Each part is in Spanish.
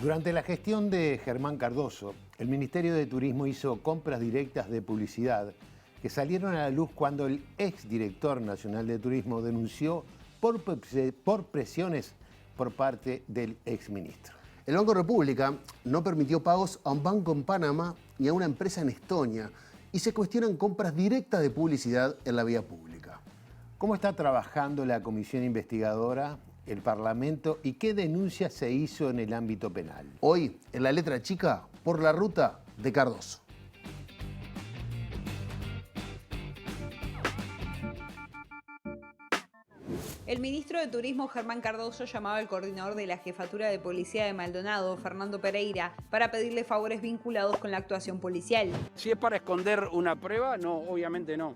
Durante la gestión de Germán Cardoso, el Ministerio de Turismo hizo compras directas de publicidad que salieron a la luz cuando el exdirector nacional de Turismo denunció por presiones por parte del exministro. El Banco República no permitió pagos a un banco en Panamá ni a una empresa en Estonia y se cuestionan compras directas de publicidad en la vía pública. ¿Cómo está trabajando la comisión investigadora, el Parlamento y qué denuncia se hizo en el ámbito penal? Hoy, en la letra chica, por la ruta de Cardoso. El ministro de Turismo, Germán Cardoso, llamaba al coordinador de la Jefatura de Policía de Maldonado, Fernando Pereira, para pedirle favores vinculados con la actuación policial. Si es para esconder una prueba, no, obviamente no.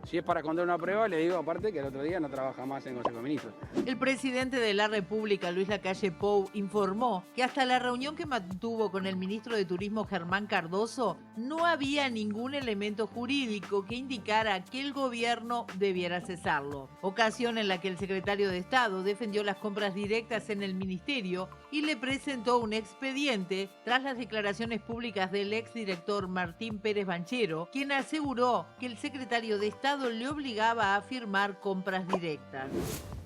Si es para esconder una prueba, le digo aparte que el otro día no trabaja más en Consejo de Ministros. El presidente de la República, Luis Lacalle Pou, informó que hasta la reunión que mantuvo con el ministro de Turismo, Germán Cardoso, no había ningún elemento jurídico que indicara que el gobierno debiera cesarlo. Ocasión en la que el secretario de Estado defendió las compras directas en el ministerio y le presentó un expediente tras las declaraciones públicas del exdirector Martín Pérez Banchero, quien aseguró que el secretario de Estado le obligaba a firmar compras directas.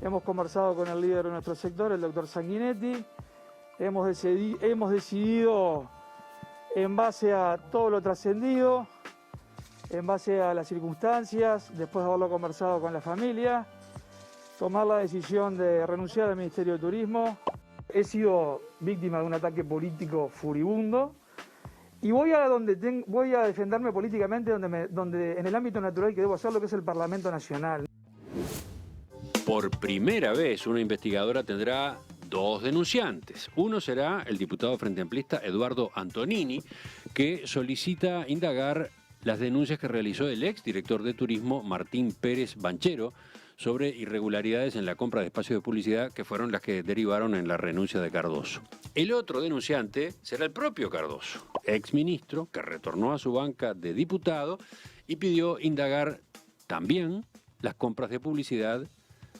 Hemos conversado con el líder de nuestro sector, el doctor Sanguinetti. Hemos decidido, en base a todo lo trascendido, en base a las circunstancias, después de haberlo conversado con la familia, tomar la decisión de renunciar al Ministerio de Turismo. He sido víctima de un ataque político furibundo. Y voy a defenderme políticamente donde en el ámbito natural que debo hacerlo, que es el Parlamento Nacional. Por primera vez, una investigadora tendrá dos denunciantes. Uno será el diputado frente amplista Eduardo Antonini, que solicita indagar las denuncias que realizó el exdirector de Turismo Martín Pérez Banchero sobre irregularidades en la compra de espacios de publicidad que fueron las que derivaron en la renuncia de Cardoso. El otro denunciante será el propio Cardoso, exministro que retornó a su banca de diputado y pidió indagar también las compras de publicidad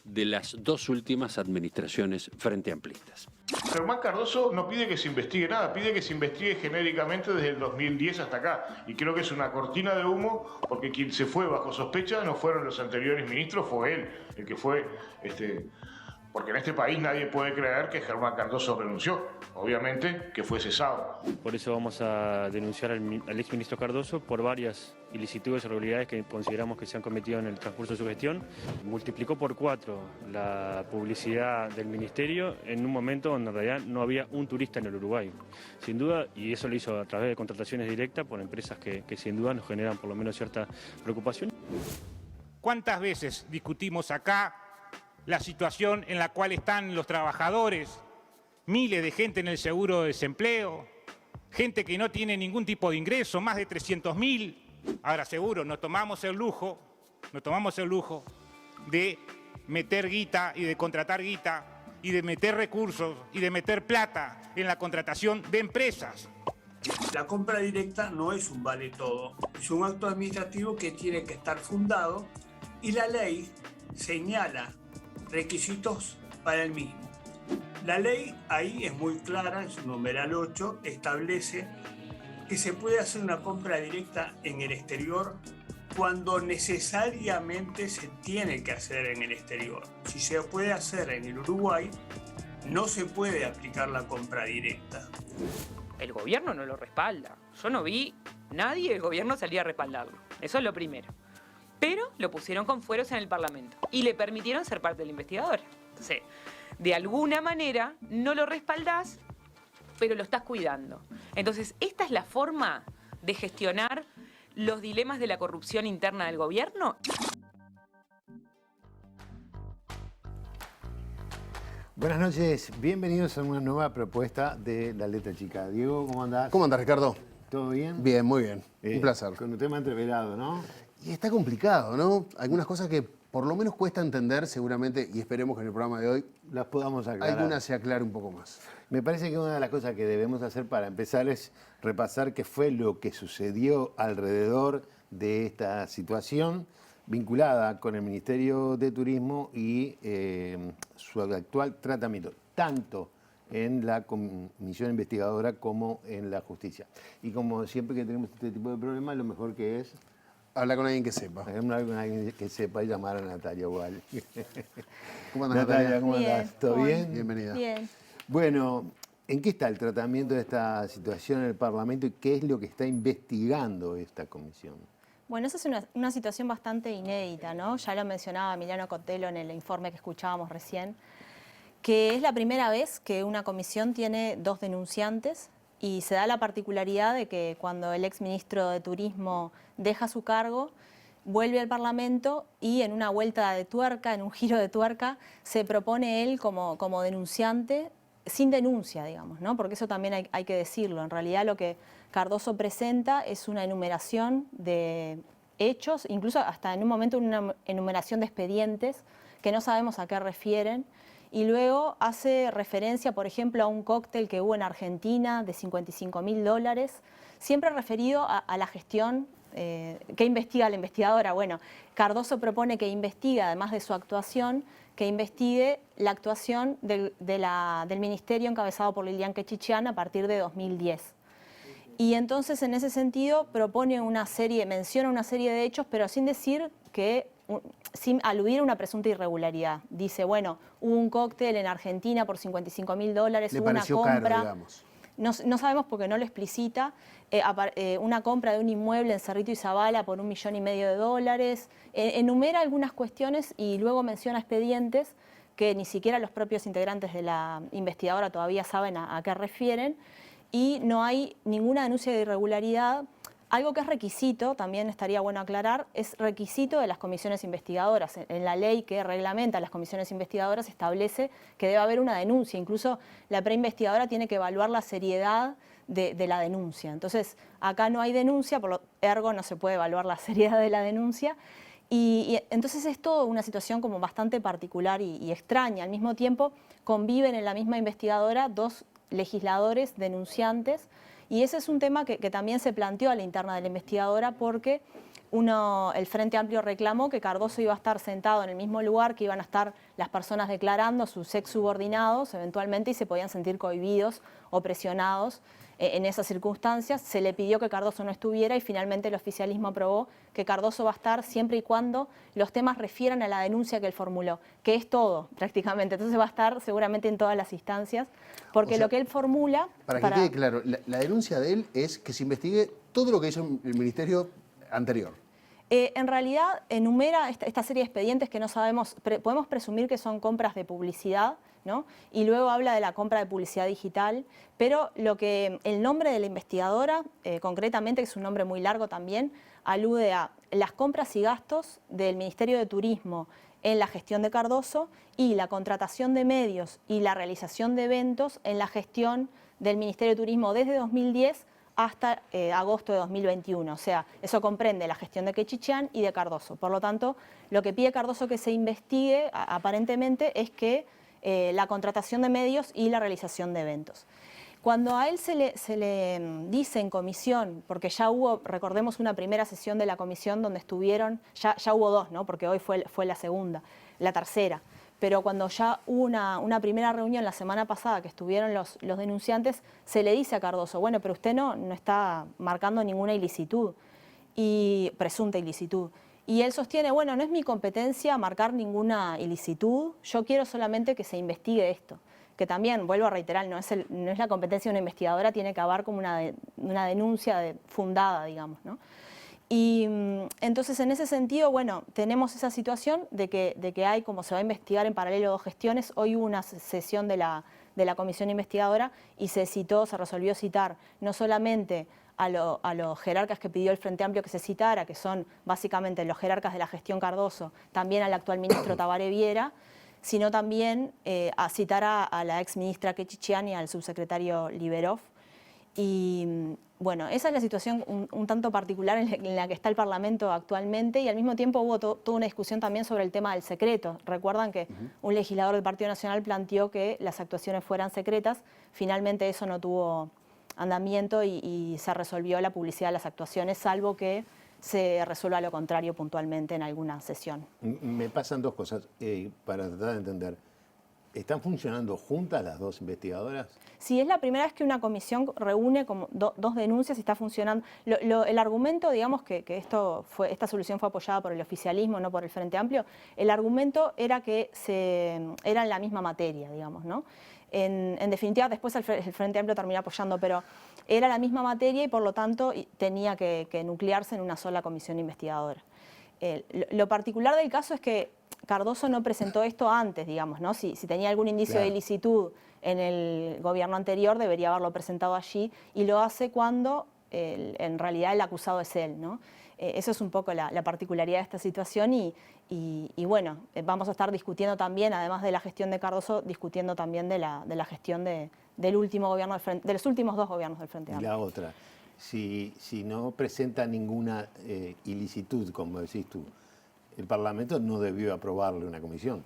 de las dos últimas administraciones frente amplistas. Germán Cardoso no pide que se investigue nada, pide que se investigue genéricamente desde el 2010 hasta acá. Y creo que es una cortina de humo, porque quien se fue bajo sospecha no fueron los anteriores ministros, fue él, el que fue... Porque en este país nadie puede creer que Germán Cardoso renunció, obviamente que fue cesado. Por eso vamos a denunciar al exministro Cardoso por varias ilicitudes y irregularidades que consideramos que se han cometido en el transcurso de su gestión. Multiplicó por 4 la publicidad del ministerio en un momento donde en realidad no había un turista en el Uruguay. Sin duda, y eso lo hizo a través de contrataciones directas por empresas que sin duda nos generan por lo menos cierta preocupación. ¿Cuántas veces discutimos acá la situación en la cual están los trabajadores, miles de gente en el seguro de desempleo, gente que no tiene ningún tipo de ingreso, más de 300.000? Ahora seguro, nos tomamos el lujo de meter guita y de contratar guita y de meter recursos y de meter plata en la contratación de empresas. La compra directa no es un vale todo, es un acto administrativo que tiene que estar fundado y la ley señala requisitos para el mismo. La ley ahí es muy clara, en su numeral 8, establece que se puede hacer una compra directa en el exterior cuando necesariamente se tiene que hacer en el exterior. Si se puede hacer en el Uruguay, no se puede aplicar la compra directa. El gobierno no lo respalda. Yo no vi nadie del gobierno salir a respaldarlo. Eso es lo primero. Pero lo pusieron con fueros en el Parlamento y le permitieron ser parte de la investigadora. Entonces, de alguna manera no lo respaldás, pero lo estás cuidando. Entonces, esta es la forma de gestionar los dilemas de la corrupción interna del gobierno. Buenas noches, bienvenidos a una nueva propuesta de La Letra Chica. Diego, ¿cómo andás? ¿Cómo andás, Ricardo? ¿Todo bien? Bien, muy bien. Un placer. Con un tema entreverado, ¿no? Y está complicado, ¿no? Algunas cosas que por lo menos cuesta entender seguramente, y esperemos que en el programa de hoy las podamos aclarar. Algunas se aclare un poco más. Me parece que una de las cosas que debemos hacer para empezar es repasar qué fue lo que sucedió alrededor de esta situación vinculada con el Ministerio de Turismo y su actual tratamiento, tanto en la comisión investigadora como en la justicia. Y como siempre que tenemos este tipo de problemas, lo mejor que es... Hablar con alguien que sepa. Hablar con alguien que sepa y llamar a Natalia Gual. ¿Cómo andas, Natalia? ¿Cómo andás? ¿Todo bien? Bienvenida. Bien. Bueno, ¿en qué está el tratamiento de esta situación en el Parlamento y qué es lo que está investigando esta comisión? Bueno, esa es una situación bastante inédita, ¿no? Ya lo mencionaba Emiliano Cotelo en el informe que escuchábamos recién, que es la primera vez que una comisión tiene 2 denunciantes y se da la particularidad de que cuando el exministro de Turismo deja su cargo, vuelve al Parlamento y en una vuelta de tuerca, en un giro de tuerca, se propone él como denunciante, sin denuncia, digamos, ¿no? Porque eso también hay que decirlo. En realidad lo que Cardoso presenta es una enumeración de hechos, incluso hasta en un momento una enumeración de expedientes que no sabemos a qué refieren, y luego hace referencia, por ejemplo, a un cóctel que hubo en Argentina de $55.000, siempre referido a la gestión que investiga la investigadora. Bueno, Cardoso propone que investigue, además de su actuación, que investigue la actuación del ministerio encabezado por Lilian Quechichán a partir de 2010. Y entonces, en ese sentido, menciona una serie de hechos, pero sin decir sin aludir a una presunta irregularidad. Dice, bueno, hubo un cóctel en Argentina por $55.000, hubo una compra. Caro, digamos. No sabemos porque no lo explicita, una compra de un inmueble en Cerrito y Zavala por $1,5 millones. Enumera algunas cuestiones y luego menciona expedientes que ni siquiera los propios integrantes de la investigadora todavía saben a qué refieren, y no hay ninguna denuncia de irregularidad. Algo que es requisito, también estaría bueno aclarar, es requisito de las comisiones investigadoras. En la ley que reglamenta las comisiones investigadoras establece que debe haber una denuncia. Incluso la preinvestigadora tiene que evaluar la seriedad de la denuncia. Entonces, acá no hay denuncia, por lo ergo no se puede evaluar la seriedad de la denuncia. Y entonces es todo una situación como bastante particular y extraña. Al mismo tiempo, conviven en la misma investigadora 2 legisladores denunciantes. Y ese es un tema que también se planteó a la interna de la investigadora, porque el Frente Amplio reclamó que Cardoso iba a estar sentado en el mismo lugar que iban a estar las personas declarando, sus ex subordinados eventualmente, y se podían sentir cohibidos o presionados en esas circunstancias. Se le pidió que Cardoso no estuviera y finalmente el oficialismo aprobó que Cardoso va a estar siempre y cuando los temas refieran a la denuncia que él formuló, que es todo prácticamente. Entonces va a estar seguramente en todas las instancias, porque lo que él formula... Para que quede claro, la denuncia de él es que se investigue todo lo que hizo el ministerio anterior. En realidad enumera esta serie de expedientes que no sabemos, podemos presumir que son compras de publicidad, ¿no? Y luego habla de la compra de publicidad digital, pero el nombre de la investigadora, concretamente, que es un nombre muy largo también, alude a las compras y gastos del Ministerio de Turismo en la gestión de Cardoso y la contratación de medios y la realización de eventos en la gestión del Ministerio de Turismo desde 2010 hasta agosto de 2021. O sea, eso comprende la gestión de Quechichán y de Cardoso. Por lo tanto, lo que pide Cardoso que se investigue, aparentemente, es que la contratación de medios y la realización de eventos. Cuando a él se le dice en comisión, porque ya hubo, recordemos, una primera sesión de la comisión donde estuvieron, ya hubo 2, ¿no? Porque hoy fue la segunda, la tercera, pero cuando ya hubo una primera reunión la semana pasada que estuvieron los denunciantes, se le dice a Cardoso, bueno, pero usted no está marcando ninguna ilicitud, presunta ilicitud. Y él sostiene, bueno, no es mi competencia marcar ninguna ilicitud, yo quiero solamente que se investigue esto. Que también, vuelvo a reiterar, no es la competencia de una investigadora, tiene que haber como una denuncia fundada, digamos, ¿no? Y entonces, en ese sentido, bueno, tenemos esa situación de que hay, como se va a investigar en paralelo 2 gestiones. Hoy hubo una sesión de la comisión investigadora y se resolvió citar no solamente a los jerarcas que pidió el Frente Amplio que se citara, que son básicamente los jerarcas de la gestión Cardoso, también al actual ministro Tabaré Viera, sino también a citar a la exministra Quechichán y al subsecretario Liberov. Y bueno, esa es la situación un tanto particular en la que está el Parlamento actualmente, y al mismo tiempo hubo toda una discusión también sobre el tema del secreto. Recuerdan que un legislador del Partido Nacional planteó que las actuaciones fueran secretas. Finalmente eso no tuvo andamiento y se resolvió la publicidad de las actuaciones, salvo que se resuelva lo contrario puntualmente en alguna sesión. Me pasan 2 cosas para tratar de entender. ¿Están funcionando juntas las dos investigadoras? Sí, es la primera vez que una comisión reúne como dos denuncias y está funcionando. El argumento, digamos, que esta solución fue apoyada por el oficialismo, no por el Frente Amplio, el argumento era que era en la misma materia, digamos, ¿no? En definitiva, después el Frente Amplio terminó apoyando, pero era la misma materia y por lo tanto tenía que nuclearse en una sola comisión investigadora. Lo particular del caso es que Cardoso no presentó esto antes, digamos, ¿no? Si tenía algún indicio de ilicitud en el gobierno anterior, debería haberlo presentado allí, y lo hace cuando en realidad el acusado es él, ¿no? Eso es un poco la particularidad de esta situación y bueno, vamos a estar discutiendo también, además de la gestión de Cardoso, discutiendo también de la gestión del último gobierno de los últimos dos gobiernos del Frente Amplio. Y la otra, si no presenta ninguna ilicitud, como decís tú, el Parlamento no debió aprobarle una comisión.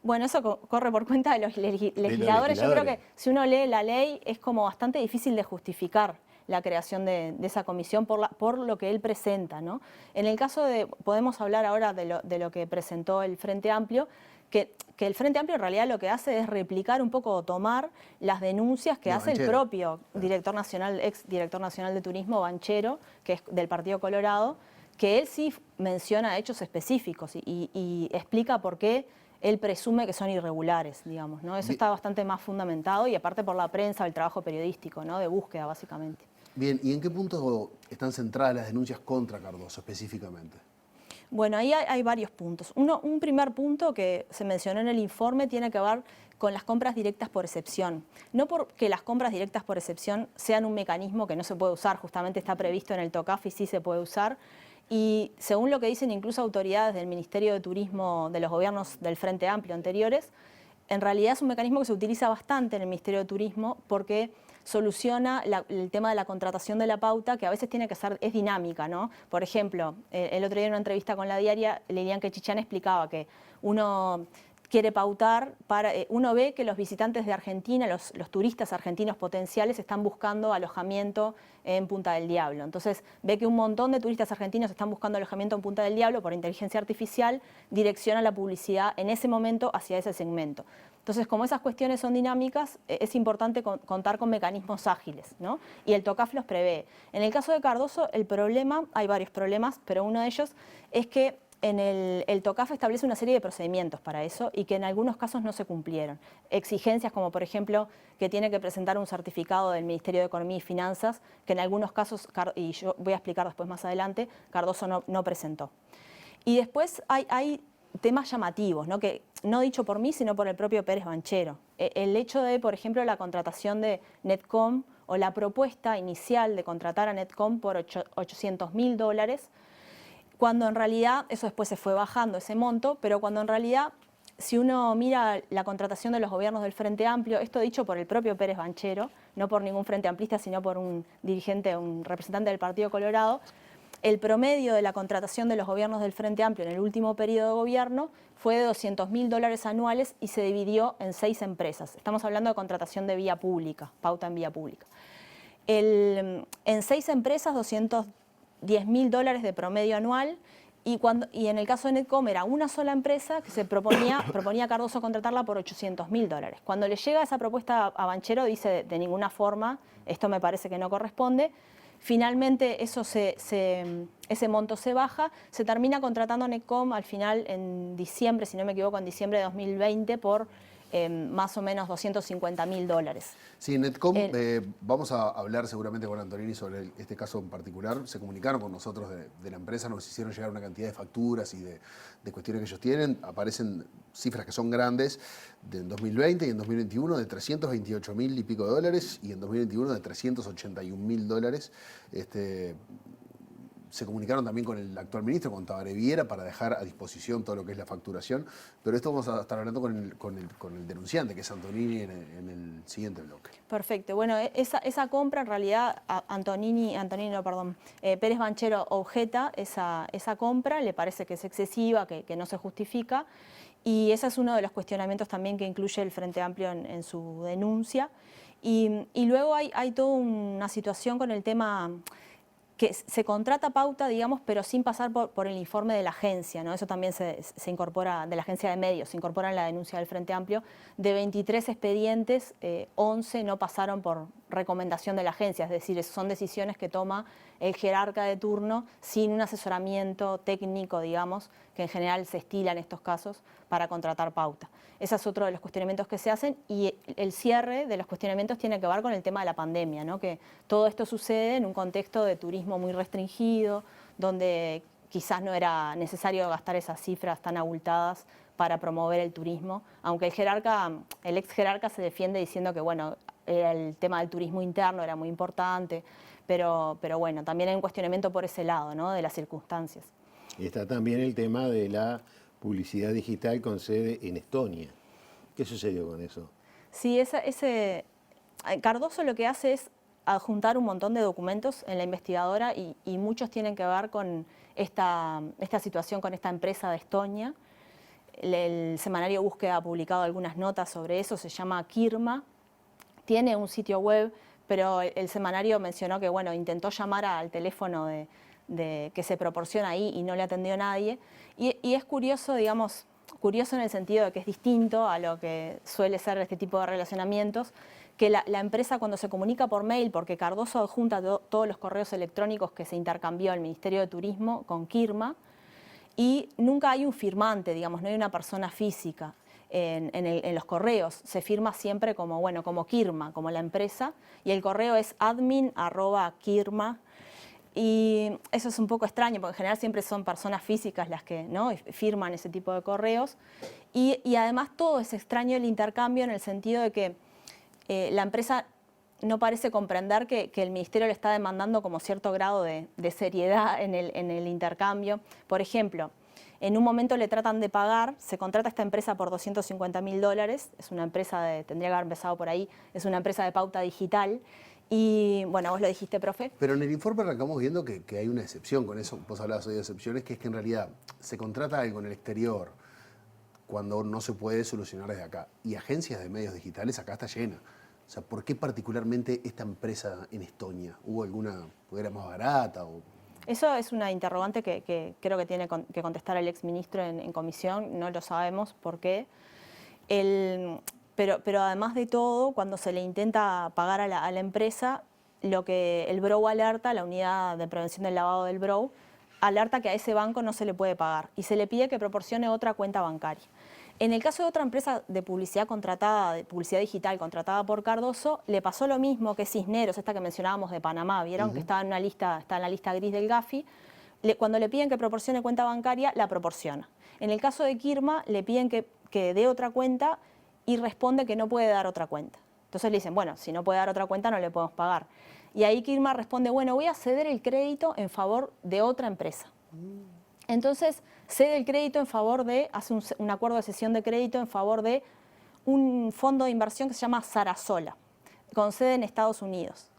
Bueno, eso corre por cuenta de los legisladores. Yo creo que si uno lee la ley es como bastante difícil de justificar la creación de esa comisión por lo que él presenta, ¿no? En el caso podemos hablar ahora de lo que presentó el Frente Amplio, que el Frente Amplio en realidad lo que hace es replicar un poco o tomar las denuncias que hace el propio ex director nacional de turismo, Banchero, que es del Partido Colorado, que él sí menciona hechos específicos y explica por qué él presume que son irregulares, digamos, ¿no? Eso está bastante más fundamentado y aparte por la prensa, el trabajo periodístico, ¿no? De búsqueda, básicamente. Bien, ¿y en qué punto están centradas las denuncias contra Cardoso específicamente? Bueno, ahí hay varios puntos. Un primer punto que se mencionó en el informe tiene que ver con las compras directas por excepción. No porque las compras directas por excepción sean un mecanismo que no se puede usar, justamente está previsto en el TOCAF y sí se puede usar. Y según lo que dicen incluso autoridades del Ministerio de Turismo de los gobiernos del Frente Amplio anteriores, en realidad es un mecanismo que se utiliza bastante en el Ministerio de Turismo porque soluciona el tema de la contratación de la pauta, que a veces es dinámica, ¿no? Por ejemplo, el otro día en una entrevista con La Diaria, Lilian Quechichán explicaba que uno quiere pautar, uno ve que los visitantes de Argentina, los turistas argentinos potenciales están buscando alojamiento en Punta del Diablo. Entonces ve que un montón de turistas argentinos están buscando alojamiento en Punta del Diablo, por inteligencia artificial direcciona la publicidad en ese momento hacia ese segmento. Entonces, como esas cuestiones son dinámicas, es importante contar con mecanismos ágiles, ¿no? Y el TOCAF los prevé. En el caso de Cardoso, hay varios problemas, pero uno de ellos es que el TOCAF establece una serie de procedimientos para eso y que en algunos casos no se cumplieron. Exigencias como, por ejemplo, que tiene que presentar un certificado del Ministerio de Economía y Finanzas, que en algunos casos, y yo voy a explicar después más adelante, Cardoso no presentó. Y después hay temas llamativos, ¿no? Que no dicho por mí, sino por el propio Pérez Banchero. El hecho de, por ejemplo, la contratación de Netcom o la propuesta inicial de contratar a Netcom por $800.000, cuando en realidad, eso después se fue bajando ese monto, pero cuando en realidad, si uno mira la contratación de los gobiernos del Frente Amplio, esto dicho por el propio Pérez Banchero, no por ningún frente amplista, sino por un dirigente, un representante del Partido Colorado, el promedio de la contratación de los gobiernos del Frente Amplio en el último periodo de gobierno fue de $200.000 anuales y se dividió en 6 empresas. Estamos hablando de contratación de vía pública, pauta en vía pública. En 6 empresas, $210.000 de promedio anual y en el caso de Netcom era una sola empresa que proponía a Cardoso contratarla por $800.000. Cuando le llega esa propuesta a Banchero dice de ninguna forma, esto me parece que no corresponde. Finalmente ese monto se baja, se termina contratando a Netcom al final en diciembre, si no me equivoco, en diciembre de 2020 por más o menos $250.000. Sí, Netcom, vamos a hablar seguramente con Antonini sobre este caso en particular. Se comunicaron con nosotros de la empresa, nos hicieron llegar una cantidad de facturas y de cuestiones que ellos tienen. Aparecen cifras que son grandes en 2020 y en 2021 de $328.000 y pico y en 2021 de $381.000. Se comunicaron también con el actual ministro, con Tabaré Viera, para dejar a disposición todo lo que es la facturación. Pero esto vamos a estar hablando con el denunciante, que es Antonini, en el siguiente bloque. Perfecto. Bueno, esa compra, en realidad, Pérez Banchero objeta esa compra, le parece que es excesiva, que no se justifica. Y ese es uno de los cuestionamientos también que incluye el Frente Amplio en su denuncia. Y luego hay toda una situación con el tema. que se contrata pauta, digamos, pero sin pasar por el informe de la agencia, ¿no? Eso también se incorpora, de la agencia de medios, se incorpora en la denuncia del Frente Amplio. De 23 expedientes, 11 no pasaron por recomendación de la agencia, es decir, son decisiones que toma el jerarca de turno sin un asesoramiento técnico, digamos, que en general se estila en estos casos para contratar pauta. Ese es otro de los cuestionamientos que se hacen, y el cierre de los cuestionamientos tiene que ver con el tema de la pandemia, ¿no? Que todo esto sucede en un contexto de turismo muy restringido, donde quizás no era necesario gastar esas cifras tan abultadas para promover el turismo, aunque el ex jerarca se defiende diciendo que bueno, el tema del turismo interno era muy importante, pero bueno, también hay un cuestionamiento por ese lado, ¿no? De las circunstancias. Y está también el tema de la publicidad digital con sede en Estonia. ¿Qué sucedió con eso? Sí, Cardoso lo que hace es adjuntar un montón de documentos en la investigadora y muchos tienen que ver con esta situación con esta empresa de Estonia. El semanario Búsqueda ha publicado algunas notas sobre eso, se llama Kirma, tiene un sitio web, pero el semanario mencionó que bueno, intentó llamar al teléfono que se proporciona ahí y no le atendió nadie. Y es curioso, digamos, curioso en el sentido de que es distinto a lo que suele ser este tipo de relacionamientos, que la empresa cuando se comunica por mail, porque Cardoso adjunta todos los correos electrónicos que se intercambió el Ministerio de Turismo con Kirma, y nunca hay un firmante, digamos, no hay una persona física en los correos. Se firma siempre como Kirma, como la empresa, y el correo es admin@kirma. Y eso es un poco extraño, porque en general siempre son personas físicas las que, ¿no?, firman ese tipo de correos. Y además todo es extraño el intercambio en el sentido de que la empresa no parece comprender que el Ministerio le está demandando como cierto grado de seriedad en el intercambio. Por ejemplo, en un momento le tratan de pagar, se contrata esta empresa por $250.000, es una empresa tendría que haber empezado por ahí, es una empresa de pauta digital. Y bueno, vos lo dijiste, profe. Pero en el informe arrancamos viendo que hay una excepción con eso. Vos hablabas hoy de excepciones, que es que en realidad se contrata algo en el exterior cuando no se puede solucionar desde acá. Y agencias de medios digitales acá está llena. O sea, ¿por qué particularmente esta empresa en Estonia? ¿Hubo alguna, porque era más barata? Eso es una interrogante que creo que tiene que contestar el exministro en comisión. No lo sabemos por qué. Pero además de todo, cuando se le intenta pagar a la empresa, lo que el BROU alerta, la unidad de prevención del lavado del BROU, alerta que a ese banco no se le puede pagar y se le pide que proporcione otra cuenta bancaria. En el caso de otra empresa de publicidad contratada, de publicidad digital contratada por Cardoso, le pasó lo mismo que Cisneros, esta que mencionábamos de Panamá, ¿vieron? Que está en la lista gris del Gafi. Cuando le piden que proporcione cuenta bancaria, la proporciona. En el caso de Kirma, le piden que dé otra cuenta y responde que no puede dar otra cuenta. Entonces le dicen, bueno, si no puede dar otra cuenta no le podemos pagar. Y ahí Kirma responde, bueno, voy a ceder el crédito en favor de otra empresa. Entonces cede el crédito en favor hace un acuerdo de cesión de crédito en favor de un fondo de inversión que se llama Sarasola, con sede en Estados Unidos.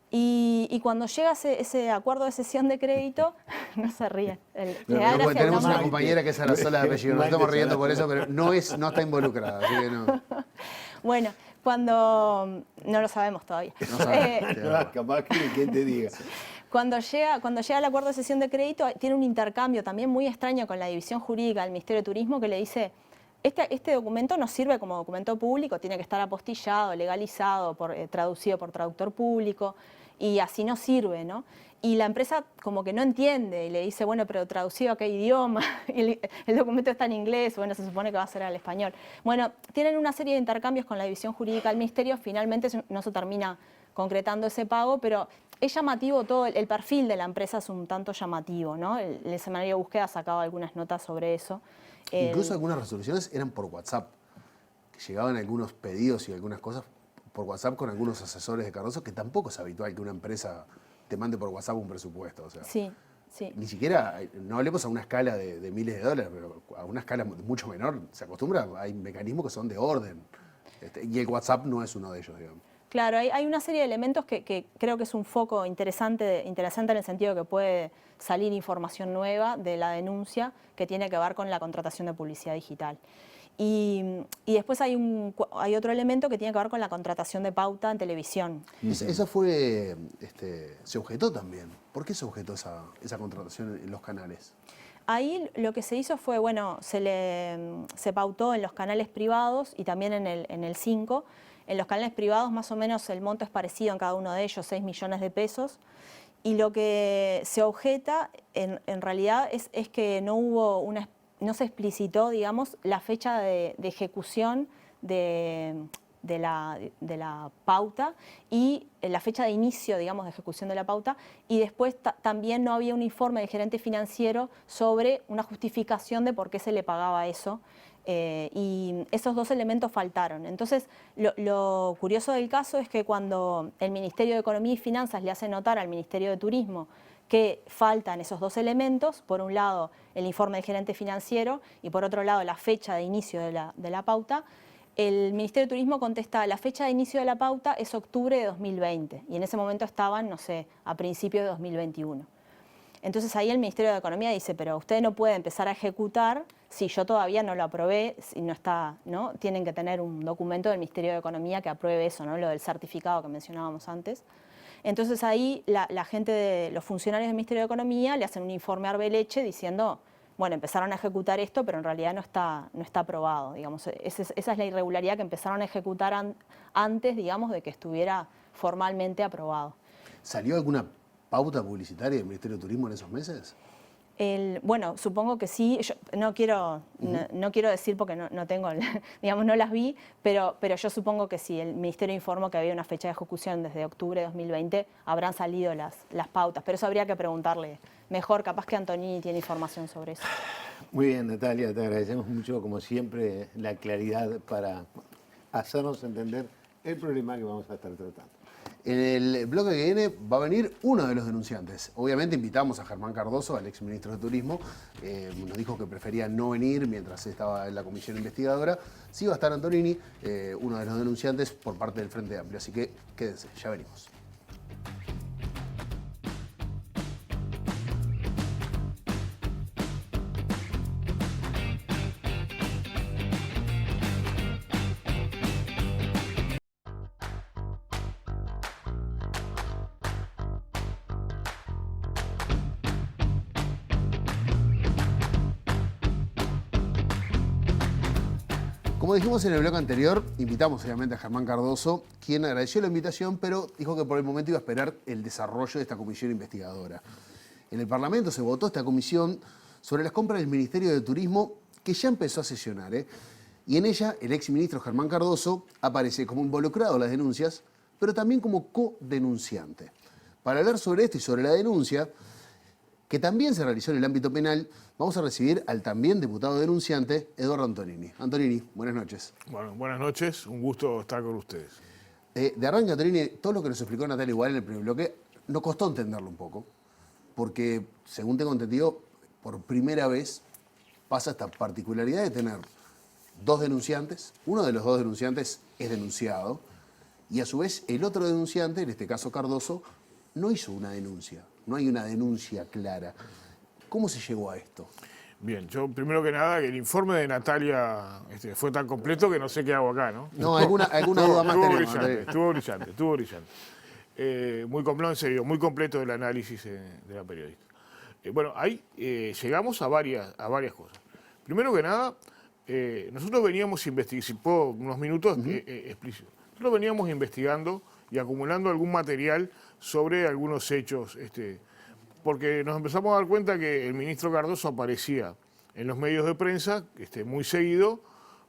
Y cuando llega ese acuerdo de cesión de crédito, no se ríen. Tenemos una compañera que es Sarasola de apellido, nos estamos riendo por eso, pero no está involucrada, así que no. Bueno, cuando... no lo sabemos todavía. No sabemos. Capaz que quien te diga. Cuando llega el acuerdo de cesión de crédito, tiene un intercambio también muy extraño con la división jurídica del Ministerio de Turismo que le dice, este documento no sirve como documento público, tiene que estar apostillado, legalizado, traducido por traductor público, y así no sirve, ¿no? Y la empresa como que no entiende y le dice, bueno, pero traducido a qué idioma, el documento está en inglés, bueno, se supone que va a ser al español. Bueno, tienen una serie de intercambios con la división jurídica del Ministerio, finalmente no se termina concretando ese pago, pero es llamativo todo, el perfil de la empresa es un tanto llamativo, ¿no? El semanario de Búsqueda ha sacado algunas notas sobre eso. Incluso algunas resoluciones eran por WhatsApp, que llegaban algunos pedidos y algunas cosas por WhatsApp con algunos asesores de Cardoso, que tampoco es habitual que una empresa te mande por WhatsApp un presupuesto. O sea, sí, sí. Ni siquiera, no hablemos a una escala de miles de dólares, pero a una escala mucho menor se acostumbra, hay mecanismos que son de orden. Y el WhatsApp no es uno de ellos, digamos. Claro, hay una serie de elementos que creo que es un foco interesante en el sentido que puede salir información nueva de la denuncia que tiene que ver con la contratación de publicidad digital. Y después hay otro elemento que tiene que ver con la contratación de pauta en televisión. Esa fue, se objetó también. ¿Por qué se objetó esa contratación en los canales? Ahí lo que se hizo fue, bueno, se pautó en los canales privados y también en el 5. En los canales privados más o menos el monto es parecido en cada uno de ellos, 6 millones de pesos. Y lo que se objeta en realidad es que no se explicitó, digamos, la fecha de ejecución de la pauta y la fecha de inicio, digamos, de ejecución de la pauta, y después también no había un informe del gerente financiero sobre una justificación de por qué se le pagaba eso, y esos dos elementos faltaron. Entonces, lo curioso del caso es que cuando el Ministerio de Economía y Finanzas le hace notar al Ministerio de Turismo que faltan esos dos elementos, por un lado el informe del gerente financiero y por otro lado la fecha de inicio de la pauta, el Ministerio de Turismo contesta, la fecha de inicio de la pauta es octubre de 2020 y en ese momento estaban, no sé, a principios de 2021. Entonces ahí el Ministerio de Economía dice, pero usted no puede empezar a ejecutar si yo todavía no lo aprobé, si no está, ¿no? Tienen que tener un documento del Ministerio de Economía que apruebe eso, ¿no? Lo del certificado que mencionábamos antes. Entonces ahí la gente, los funcionarios del Ministerio de Economía le hacen un informe a Arbeleche diciendo, bueno, empezaron a ejecutar esto, pero en realidad no está aprobado, digamos. Esa es la irregularidad, que empezaron a ejecutar antes, digamos, de que estuviera formalmente aprobado. ¿Salió alguna pauta publicitaria del Ministerio de Turismo en esos meses? Bueno, supongo que sí. Yo no quiero decir porque no tengo, digamos, no las vi, pero yo supongo que sí. El Ministerio informó que había una fecha de ejecución desde octubre de 2020, habrán salido las pautas, pero eso habría que preguntarle mejor, capaz que Antonini tiene información sobre eso. Muy bien, Natalia, te agradecemos mucho, como siempre, la claridad para hacernos entender el problema que vamos a estar tratando. En el bloque que viene va a venir uno de los denunciantes. Obviamente invitamos a Germán Cardoso, al exministro de Turismo. Nos dijo que prefería no venir mientras estaba en la comisión investigadora. Sí va a estar Antonini, uno de los denunciantes por parte del Frente Amplio. Así que quédense, ya venimos. Como dijimos en el bloque anterior, invitamos obviamente a Germán Cardoso, quien agradeció la invitación, pero dijo que por el momento iba a esperar el desarrollo de esta comisión investigadora. En el Parlamento se votó esta comisión sobre las compras del Ministerio de Turismo, que ya empezó a sesionar, y en ella el exministro Germán Cardoso aparece como involucrado en las denuncias, pero también como co-denunciante. Para hablar sobre esto y sobre la denuncia, que también se realizó en el ámbito penal, vamos a recibir al también diputado denunciante, Eduardo Antonini. Antonini, buenas noches. Bueno, buenas noches, un gusto estar con ustedes. De arranque, Antonini, todo lo que nos explicó Natalia igual en el primer bloque, nos costó entenderlo un poco, porque, según tengo entendido, por primera vez pasa esta particularidad de tener dos denunciantes, uno de los dos denunciantes es denunciado, y a su vez el otro denunciante, en este caso Cardoso, no hizo una denuncia. No hay una denuncia clara. ¿Cómo se llegó a esto? Bien, yo primero que nada, el informe de Natalia fue tan completo que no sé qué hago acá, ¿no? No, alguna duda más tenemos. Estuvo brillante. Muy completo, en serio, muy completo el análisis de la periodista. Bueno, ahí llegamos a varias cosas. Primero que nada, nosotros veníamos investigando, si puedo unos minutos explícitos, nosotros veníamos investigando y acumulando algún material sobre algunos hechos, porque nos empezamos a dar cuenta que el ministro Cardoso aparecía en los medios de prensa muy seguido,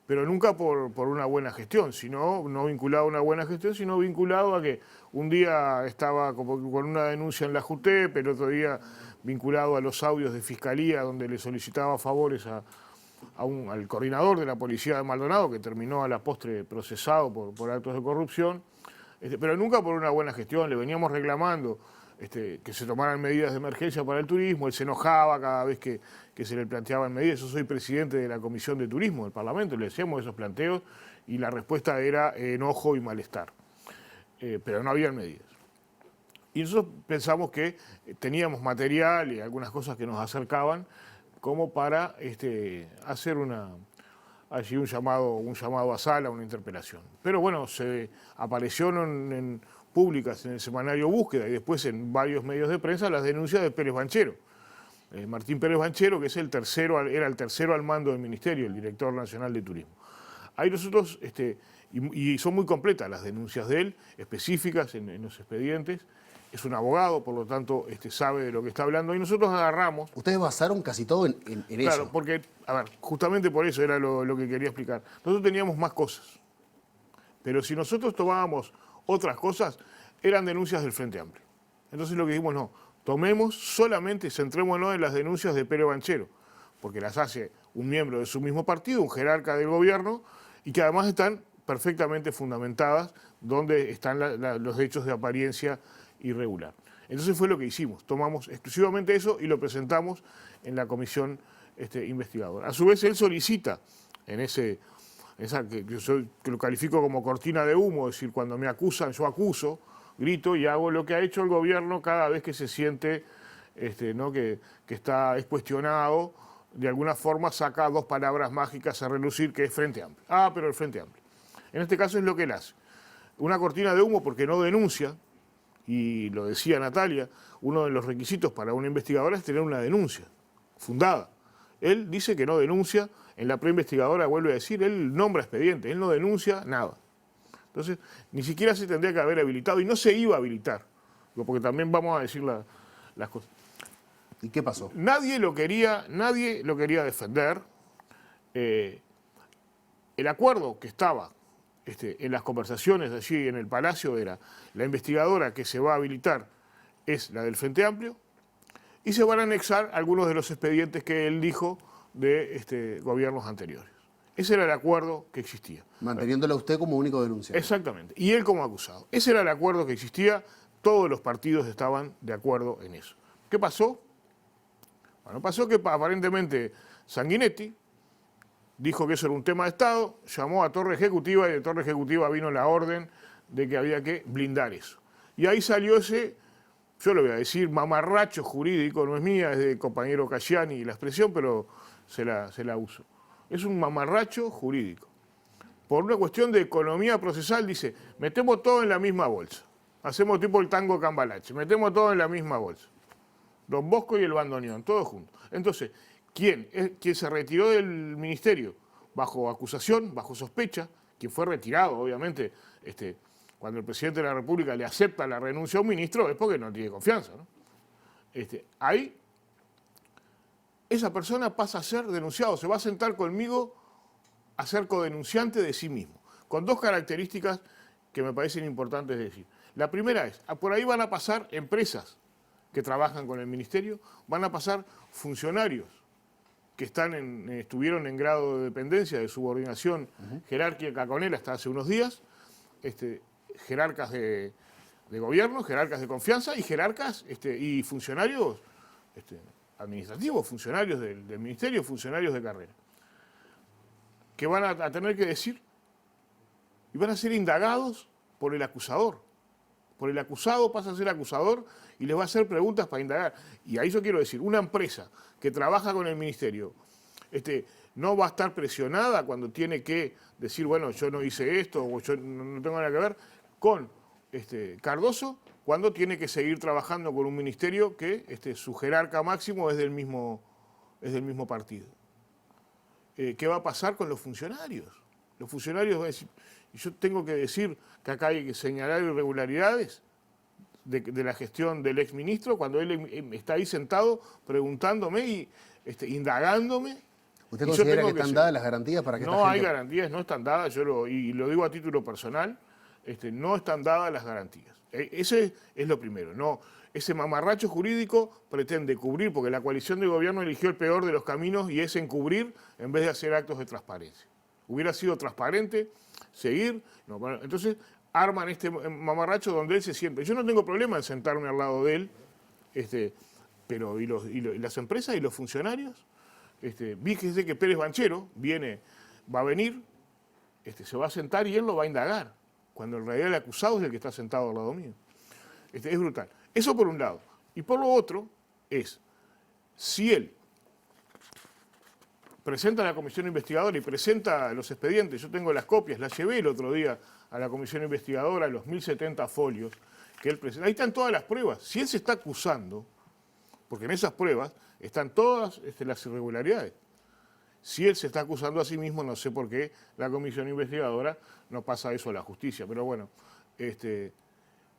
pero nunca por una buena gestión, no vinculado a una buena gestión, sino vinculado a que un día estaba con una denuncia en la JUTEP, el otro día vinculado a los audios de Fiscalía, donde le solicitaba favores al coordinador de la policía de Maldonado, que terminó a la postre procesado por actos de corrupción, pero nunca por una buena gestión. Le veníamos reclamando que se tomaran medidas de emergencia para el turismo. Él se enojaba cada vez que se le planteaban medidas. Yo soy presidente de la Comisión de Turismo del Parlamento, le hacíamos esos planteos y la respuesta era enojo y malestar. pero no habían medidas. Y nosotros pensamos que teníamos material y algunas cosas que nos acercaban como para hacer allí un llamado a sala, una interpelación. Pero bueno, se aparecieron públicas en el semanario Búsqueda y después en varios medios de prensa las denuncias de Pérez Banchero. Martín Pérez Banchero, que es era el tercero al mando del Ministerio, el director nacional de Turismo. Ahí nosotros, y son muy completas las denuncias de él, específicas en los expedientes. Es un abogado, por lo tanto sabe de lo que está hablando. Y nosotros agarramos... Ustedes basaron casi todo en eso. Claro, porque, a ver, justamente por eso era lo que quería explicar. Nosotros teníamos más cosas. Pero si nosotros tomábamos otras cosas, eran denuncias del Frente Amplio. Entonces lo que dijimos, no, tomemos solamente, centrémonos en las denuncias de Pérez Banchero, porque las hace un miembro de su mismo partido, un jerarca del gobierno, y que además están perfectamente fundamentadas, donde están los hechos de apariencia irregular. Entonces fue lo que hicimos, tomamos exclusivamente eso y lo presentamos en la comisión investigadora. A su vez él solicita en que lo califico como cortina de humo, es decir, cuando me acusan yo acuso, grito y hago lo que ha hecho el gobierno cada vez que se siente ¿no? que es cuestionado, de alguna forma saca dos palabras mágicas a relucir, que es Frente Amplio. Ah, pero el Frente Amplio. En este caso es lo que él hace. Una cortina de humo porque no denuncia, y lo decía Natalia, uno de los requisitos para una investigadora es tener una denuncia fundada. Él dice que no denuncia, en la preinvestigadora vuelve a decir, él nombra expediente, él no denuncia nada. Entonces, ni siquiera se tendría que haber habilitado y no se iba a habilitar, porque también vamos a decir las cosas. ¿Y qué pasó? Nadie lo quería defender. El acuerdo que estaba en las conversaciones allí en el Palacio era la investigadora que se va a habilitar es la del Frente Amplio y se van a anexar algunos de los expedientes que él dijo de gobiernos anteriores. Ese era el acuerdo que existía. Manteniéndolo a usted como único denunciante. Exactamente, y él como acusado. Ese era el acuerdo que existía, todos los partidos estaban de acuerdo en eso. ¿Qué pasó? Bueno, pasó que aparentemente Sanguinetti dijo que eso era un tema de Estado, llamó a Torre Ejecutiva y de Torre Ejecutiva vino la orden de que había que blindar eso. Y ahí salió ese, yo lo voy a decir, mamarracho jurídico, no es mía, es del compañero Casciani la expresión, pero se la uso. Es un mamarracho jurídico. Por una cuestión de economía procesal dice, metemos todo en la misma bolsa. Hacemos tipo el tango cambalache, metemos todo en la misma bolsa. Don Bosco y el bandoneón, todos juntos. Entonces, quien se retiró del ministerio bajo acusación, bajo sospecha, quien fue retirado, obviamente, cuando el presidente de la República le acepta la renuncia a un ministro, es porque no tiene confianza, ¿no? Ahí, esa persona pasa a ser denunciado, se va a sentar conmigo a ser codenunciante de sí mismo, con dos características que me parecen importantes decir. La primera es, por ahí van a pasar empresas que trabajan con el ministerio, van a pasar funcionarios que estuvieron en grado de dependencia, de subordinación jerárquica con él hasta hace unos días, jerarcas de gobierno, jerarcas de confianza y jerarcas y funcionarios administrativos, funcionarios del ministerio, funcionarios de carrera, que van a tener que decir y van a ser indagados por el acusador. Por el acusado pasa a ser acusador y les va a hacer preguntas para indagar. Y ahí yo quiero decir, una empresa que trabaja con el ministerio no va a estar presionada cuando tiene que decir, bueno, yo no hice esto o yo no tengo nada que ver con Cardoso, cuando tiene que seguir trabajando con un ministerio que su jerarca máximo es del mismo partido. ¿Qué va a pasar con los funcionarios? Los funcionarios van a decir, yo tengo que decir que acá hay que señalar irregularidades de la gestión del exministro cuando él está ahí sentado preguntándome y indagándome. ¿Usted considera que están dadas las garantías para que no hay garantías, no están dadas, y lo digo a título personal, no están dadas las garantías. Ese es lo primero. No, ese mamarracho jurídico pretende cubrir, porque la coalición de gobierno eligió el peor de los caminos y es encubrir en vez de hacer actos de transparencia. Hubiera sido transparente, seguir, no, bueno, entonces arman este mamarracho donde él se siente. Yo no tengo problema en sentarme al lado de él, pero ¿y las empresas y los funcionarios? Fíjese que Pérez Banchero va a venir, se va a sentar y él lo va a indagar. cuando en realidad el acusado es el que está sentado al lado mío. Es brutal. Eso por un lado. Y por lo otro es, si él presenta a la comisión investigadora y presenta los expedientes, yo tengo las copias, las llevé el otro día a la comisión investigadora, los 1070 folios que él presenta. Ahí están todas las pruebas. Si él se está acusando, porque en esas pruebas están todas las irregularidades. Si él se está acusando a sí mismo, no sé por qué la comisión investigadora no pasa eso a la justicia. Pero bueno,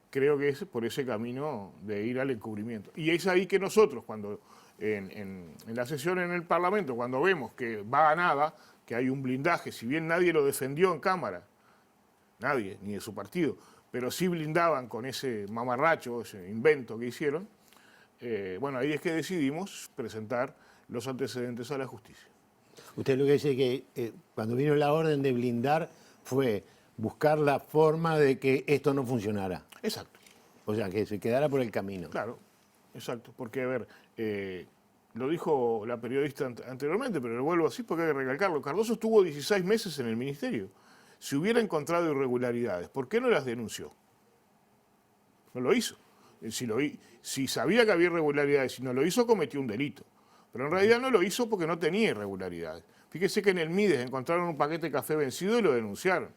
creo que es por ese camino de ir al encubrimiento. Y es ahí que nosotros, cuando en la sesión en el Parlamento, cuando vemos que va a nada, que hay un blindaje, si bien nadie lo defendió en Cámara, nadie, ni de su partido, pero sí blindaban con ese mamarracho, ese invento que hicieron, bueno, ahí es que decidimos presentar los antecedentes a la justicia. Usted lo que dice es que cuando vino la orden de blindar fue buscar la forma de que esto no funcionara. Exacto. O sea, que se quedara por el camino. Claro, exacto. Porque, a ver, lo dijo la periodista anteriormente, pero lo vuelvo así porque hay que recalcarlo. Cardoso estuvo 16 meses en el ministerio. Si hubiera encontrado irregularidades, ¿por qué no las denunció? No lo hizo. Si sabía que había irregularidades y no lo hizo, cometió un delito. Pero en realidad no lo hizo porque no tenía irregularidades. Fíjese que en el Mides encontraron un paquete de café vencido y lo denunciaron.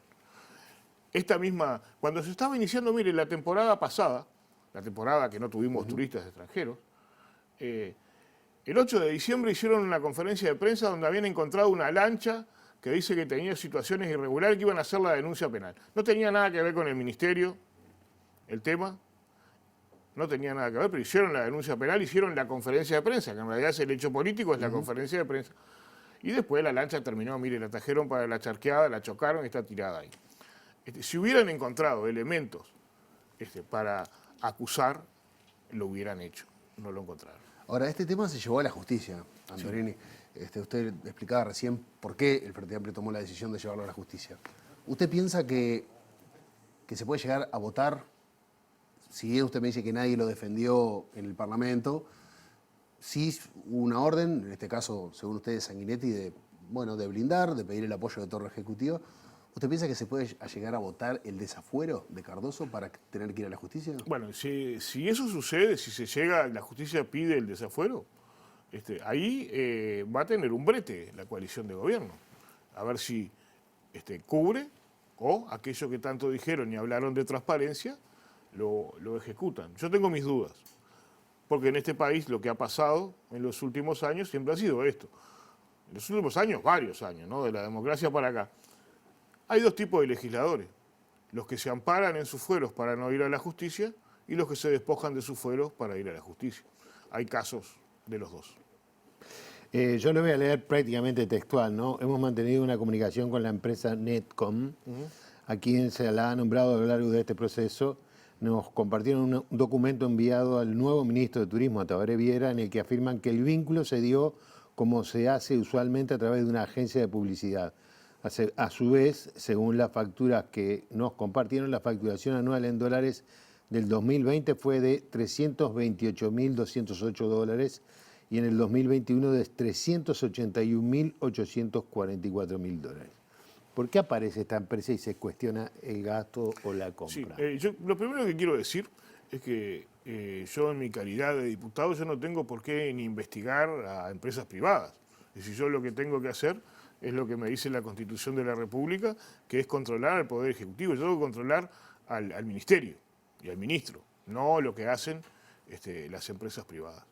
Cuando se estaba iniciando, mire, la temporada pasada, la temporada que no tuvimos turistas extranjeros, el 8 de diciembre hicieron una conferencia de prensa donde habían encontrado una lancha que dice que tenía situaciones irregulares que iban a hacer la denuncia penal. No tenía nada que ver con el ministerio, el tema. No tenía nada que ver, pero hicieron la denuncia penal, hicieron la conferencia de prensa, que en realidad es el hecho político, es la conferencia de prensa. Y después la lancha terminó, mire, la trajeron para la charqueada, la chocaron y está tirada ahí. Si hubieran encontrado elementos para acusar, lo hubieran hecho, no lo encontraron. Ahora, este tema se llevó a la justicia, Antonini. Sí. Usted explicaba recién por qué el Frente Amplio tomó la decisión de llevarlo a la justicia. ¿Usted piensa que se puede llegar a votar? Si bien usted me dice que nadie lo defendió en el Parlamento, sí hubo una orden, en este caso, según ustedes, Sanguinetti, de blindar, de pedir el apoyo de todo el Ejecutivo. ¿Usted piensa que se puede llegar a votar el desafuero de Cardoso para tener que ir a la justicia? Bueno, si eso sucede, si se llega, la justicia pide el desafuero, ahí va a tener un brete la coalición de gobierno. A ver si cubre o aquello que tanto dijeron y hablaron de transparencia, lo ejecutan. Yo tengo mis dudas, porque en este país lo que ha pasado en los últimos años siempre ha sido esto. En los últimos años, varios años, ¿no? De la democracia para acá. Hay dos tipos de legisladores, los que se amparan en sus fueros para no ir a la justicia y los que se despojan de sus fueros para ir a la justicia. Hay casos de los dos. Yo lo voy a leer prácticamente textual, ¿no? Hemos mantenido una comunicación con la empresa Netcom, a quien se la ha nombrado a lo largo de este proceso. Nos compartieron un documento enviado al nuevo ministro de Turismo, Tabaré Viera, en el que afirman que el vínculo se dio como se hace usualmente a través de una agencia de publicidad. A su vez, según las facturas que nos compartieron, la facturación anual en dólares del 2020 fue de $328.208 y en el 2021 de $381.844.000. ¿Por qué aparece esta empresa y se cuestiona el gasto o la compra? Sí, lo primero que quiero decir es que yo en mi calidad de diputado yo no tengo por qué ni investigar a empresas privadas. Es decir, yo lo que tengo que hacer es lo que me dice la Constitución de la República, que es controlar al Poder Ejecutivo. Yo tengo que controlar al Ministerio y al Ministro, no lo que hacen las empresas privadas.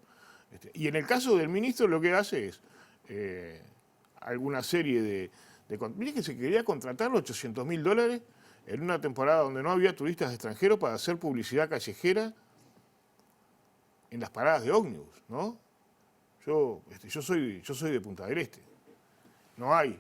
Y en el caso del Ministro lo que hace es alguna serie de... Mire que se quería contratar los $800.000 en una temporada donde no había turistas extranjeros para hacer publicidad callejera en las paradas de ómnibus, ¿no? Yo soy de Punta del Este. No hay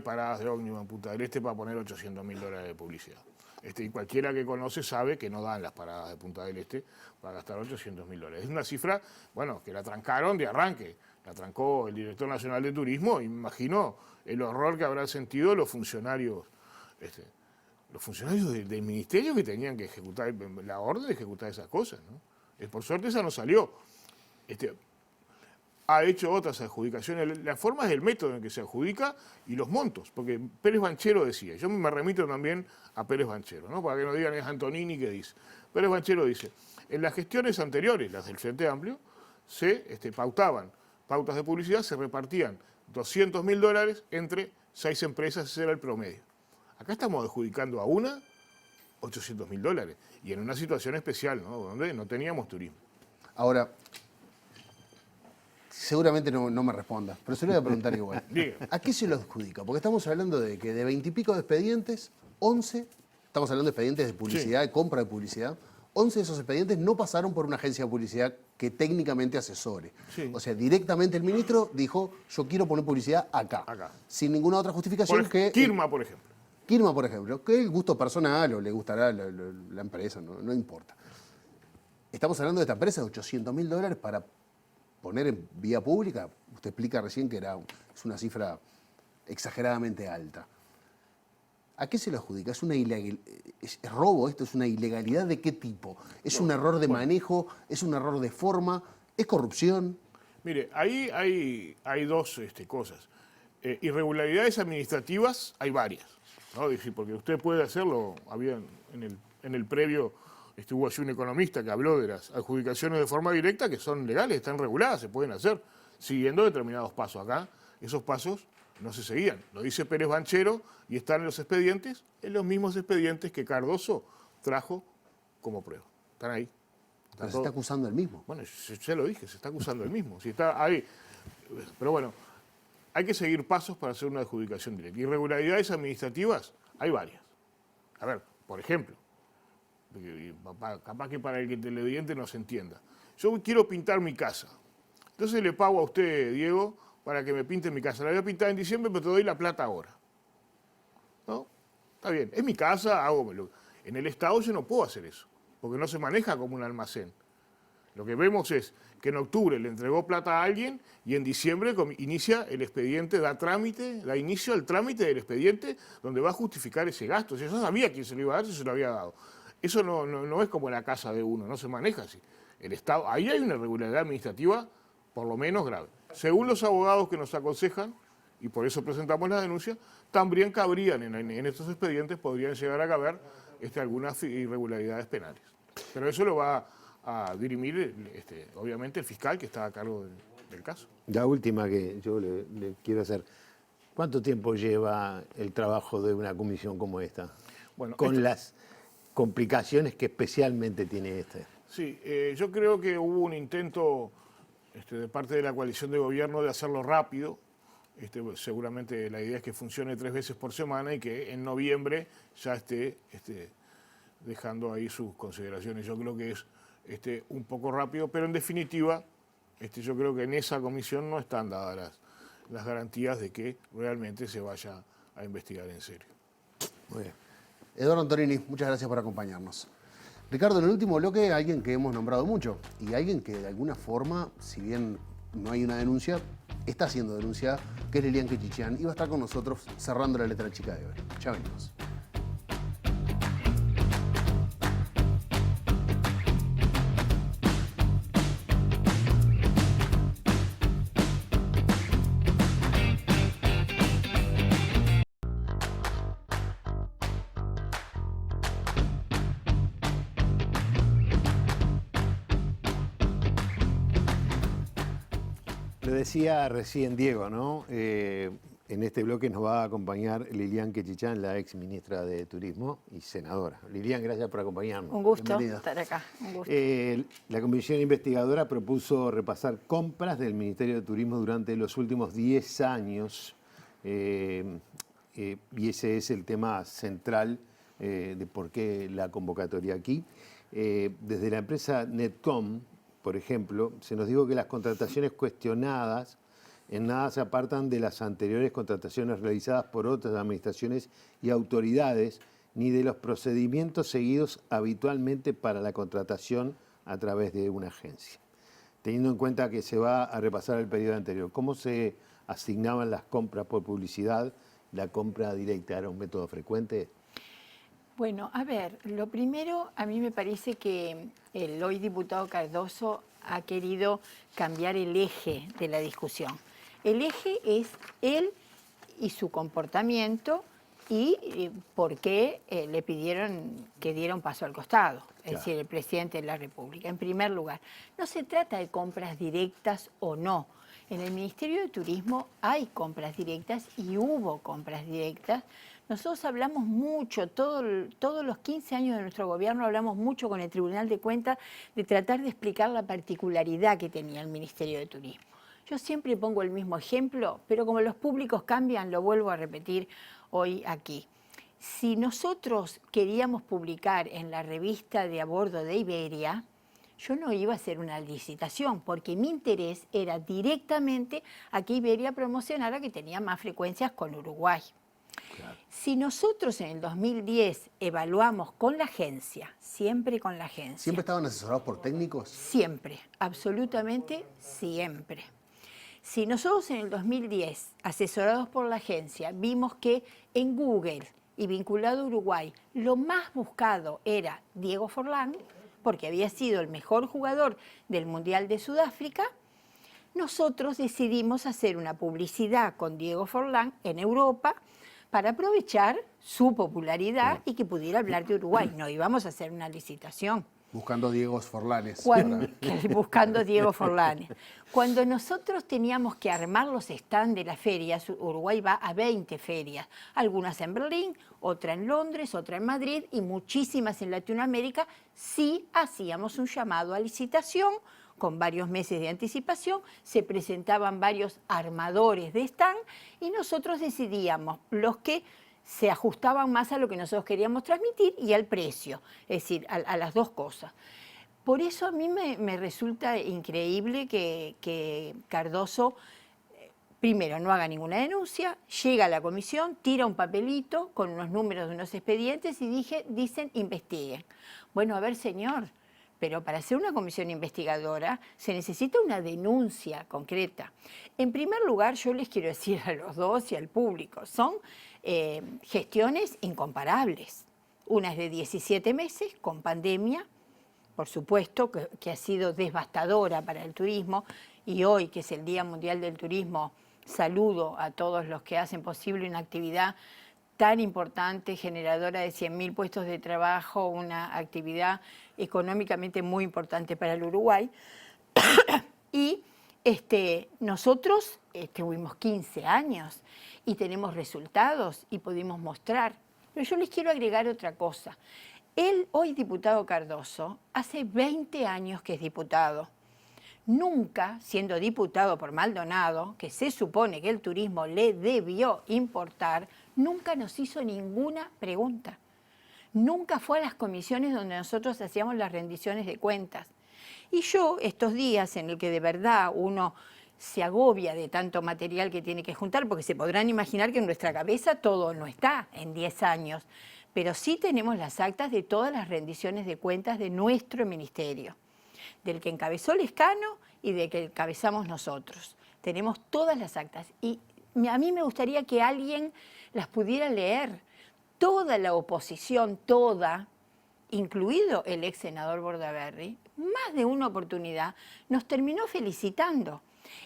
paradas de ómnibus en Punta del Este para poner $800.000 de publicidad. Y cualquiera que conoce sabe que no dan las paradas de Punta del Este para gastar $800.000. Es una cifra, bueno, que la trancaron de arranque. La trancó el director nacional de turismo y me imagino el horror que habrán sentido los funcionarios del ministerio que tenían que ejecutar la orden de ejecutar esas cosas, ¿no? Por suerte esa no salió. ha hecho otras adjudicaciones. La forma es el método en que se adjudica y los montos, porque Pérez Banchero decía, yo me remito también a Pérez Banchero, ¿no? Para que no digan es Antonini que dice. Pérez Banchero dice, en las gestiones anteriores, las del Frente Amplio, se pautaban pautas de publicidad, se repartían $200.000 entre 6 empresas, ese era el promedio. Acá estamos adjudicando a una $800.000 y en una situación especial, ¿no? Donde no teníamos turismo. Ahora, seguramente no me responda, pero se lo voy a preguntar igual. ¿A qué se lo adjudica? Porque estamos hablando de que de 20 y pico de expedientes, 11, estamos hablando de expedientes de publicidad, de compra de publicidad, 11 de esos expedientes no pasaron por una agencia de publicidad que técnicamente asesore. Sí. O sea, directamente el ministro dijo, yo quiero poner publicidad acá. Sin ninguna otra justificación que... Kirma, por ejemplo. Kirma, por ejemplo, que el gusto personal o le gustará la empresa, no importa. Estamos hablando de esta empresa de $800.000 para poner en vía pública. Usted explica recién que es una cifra exageradamente alta. ¿A qué se lo adjudica? ¿Es robo esto? ¿Es una ilegalidad de qué tipo? ¿Es un error de manejo? ¿Es un error de forma? ¿Es corrupción? Mire, ahí hay dos cosas. Irregularidades administrativas hay varias, ¿no? Porque usted puede hacerlo, había en el previo hubo así un economista que habló de las adjudicaciones de forma directa que son legales, están reguladas, se pueden hacer, siguiendo determinados pasos. Acá esos pasos no se seguían. Lo dice Pérez Banchero y están en los expedientes, en los mismos expedientes que Cardoso trajo como prueba. Están ahí. Pero se está acusando el mismo. Bueno, ya lo dije, se está acusando el mismo. Si está ahí. Pero bueno, hay que seguir pasos para hacer una adjudicación directa. Irregularidades administrativas hay varias. A ver, por ejemplo, capaz que para el que televidente no se entienda. Yo quiero pintar mi casa. Entonces le pago a usted, Diego, para que me pinte mi casa. La voy a pintar en diciembre, pero te doy la plata ahora. ¿No? Está bien. Es mi casa, en el Estado yo no puedo hacer eso, porque no se maneja como un almacén. Lo que vemos es que en octubre le entregó plata a alguien y en diciembre inicia el expediente, da inicio al trámite del expediente donde va a justificar ese gasto. O sea, yo sabía quién se lo iba a dar si se lo había dado. Eso no es como la casa de uno, no se maneja así. El Estado, ahí hay una irregularidad administrativa por lo menos grave. Según los abogados que nos aconsejan, y por eso presentamos la denuncia, también cabrían en estos expedientes, podrían llegar a caber algunas irregularidades penales. Pero eso lo va a dirimir, obviamente, el fiscal que está a cargo del caso. La última que yo le quiero hacer. ¿Cuánto tiempo lleva el trabajo de una comisión como esta? Bueno, con las complicaciones que especialmente tiene esta. Sí, yo creo que hubo un intento de parte de la coalición de gobierno de hacerlo rápido. Seguramente la idea es que funcione 3 veces por semana y que en noviembre ya esté dejando ahí sus consideraciones. Yo creo que es un poco rápido, pero en definitiva yo creo que en esa comisión no están dadas las garantías de que realmente se vaya a investigar en serio. Muy bien. Eduardo Antonini, muchas gracias por acompañarnos. Ricardo, en el último bloque, alguien que hemos nombrado mucho y alguien que de alguna forma, si bien no hay una denuncia, está siendo denunciada, que es Lilian Quechichán, y va a estar con nosotros cerrando la letra chica de hoy. Ya venimos. Lo decía recién Diego, ¿no? En este bloque nos va a acompañar Lilian Quechichán, la ex ministra de Turismo y senadora. Lilian, gracias por acompañarnos. Un gusto Bienvenida. estar acá. Un gusto. La comisión investigadora propuso repasar compras del Ministerio de Turismo durante los últimos 10 años y ese es el tema central de por qué la convocatoria aquí. Desde la empresa Netcom, por ejemplo, se nos dijo que las contrataciones cuestionadas en nada se apartan de las anteriores contrataciones realizadas por otras administraciones y autoridades, ni de los procedimientos seguidos habitualmente para la contratación a través de una agencia. Teniendo en cuenta que se va a repasar el periodo anterior, ¿cómo se asignaban las compras por publicidad? ¿La compra directa era un método frecuente? Bueno, a ver, lo primero, a mí me parece que el hoy diputado Cardoso ha querido cambiar el eje de la discusión. El eje es él y su comportamiento y por qué le pidieron que diera un paso al costado, es decir, el presidente de la República. En primer lugar, no se trata de compras directas o no. En el Ministerio de Turismo hay compras directas y hubo compras directas. Nosotros hablamos mucho, todos los 15 años de nuestro gobierno hablamos mucho con el Tribunal de Cuentas de tratar de explicar la particularidad que tenía el Ministerio de Turismo. Yo siempre pongo el mismo ejemplo, pero como los públicos cambian, lo vuelvo a repetir hoy aquí. Si nosotros queríamos publicar en la revista de a bordo de Iberia, yo no iba a hacer una licitación, porque mi interés era directamente a que Iberia promocionara que tenía más frecuencias con Uruguay. Claro. Si nosotros en el 2010 evaluamos con la agencia, siempre con la agencia... ¿Siempre estaban asesorados por técnicos? Siempre, absolutamente siempre. Si nosotros en el 2010, asesorados por la agencia, vimos que en Google y vinculado a Uruguay, lo más buscado era Diego Forlán, porque había sido el mejor jugador del Mundial de Sudáfrica, nosotros decidimos hacer una publicidad con Diego Forlán en Europa para aprovechar su popularidad y que pudiera hablar de Uruguay. No íbamos a hacer una licitación. Buscando Diego Forlanes. Buscando Diego Forlanes. Cuando nosotros teníamos que armar los stands de las ferias, Uruguay va a 20 ferias, algunas en Berlín, otra en Londres, otra en Madrid y muchísimas en Latinoamérica, sí hacíamos un llamado a licitación con varios meses de anticipación, se presentaban varios armadores de stand y nosotros decidíamos los que se ajustaban más a lo que nosotros queríamos transmitir y al precio, es decir, a las dos cosas. Por eso a mí me resulta increíble que Cardoso, primero, no haga ninguna denuncia, llega a la comisión, tira un papelito con unos números de unos expedientes y dicen investiguen. Bueno, a ver, señor, pero para hacer una comisión investigadora se necesita una denuncia concreta. En primer lugar, yo les quiero decir a los dos y al público, son gestiones incomparables. Una es de 17 meses, con pandemia, por supuesto, que ha sido devastadora para el turismo, y hoy, que es el Día Mundial del Turismo, saludo a todos los que hacen posible una actividad tan importante, generadora de 100.000 puestos de trabajo, una actividad económicamente muy importante para el Uruguay. Y nosotros tuvimos 15 años y tenemos resultados y pudimos mostrar. Pero yo les quiero agregar otra cosa. Él, hoy diputado Cardoso, hace 20 años que es diputado. Nunca, siendo diputado por Maldonado, que se supone que el turismo le debió importar, nunca nos hizo ninguna pregunta. Nunca fue a las comisiones donde nosotros hacíamos las rendiciones de cuentas. Y yo, estos días en el que de verdad uno se agobia de tanto material que tiene que juntar, porque se podrán imaginar que en nuestra cabeza todo no está en 10 años, pero sí tenemos las actas de todas las rendiciones de cuentas de nuestro ministerio, del que encabezó Lescano y del que encabezamos nosotros. Tenemos todas las actas y a mí me gustaría que alguien las pudiera leer. Toda la oposición, toda, incluido el ex senador Bordaberry, más de una oportunidad, nos terminó felicitando.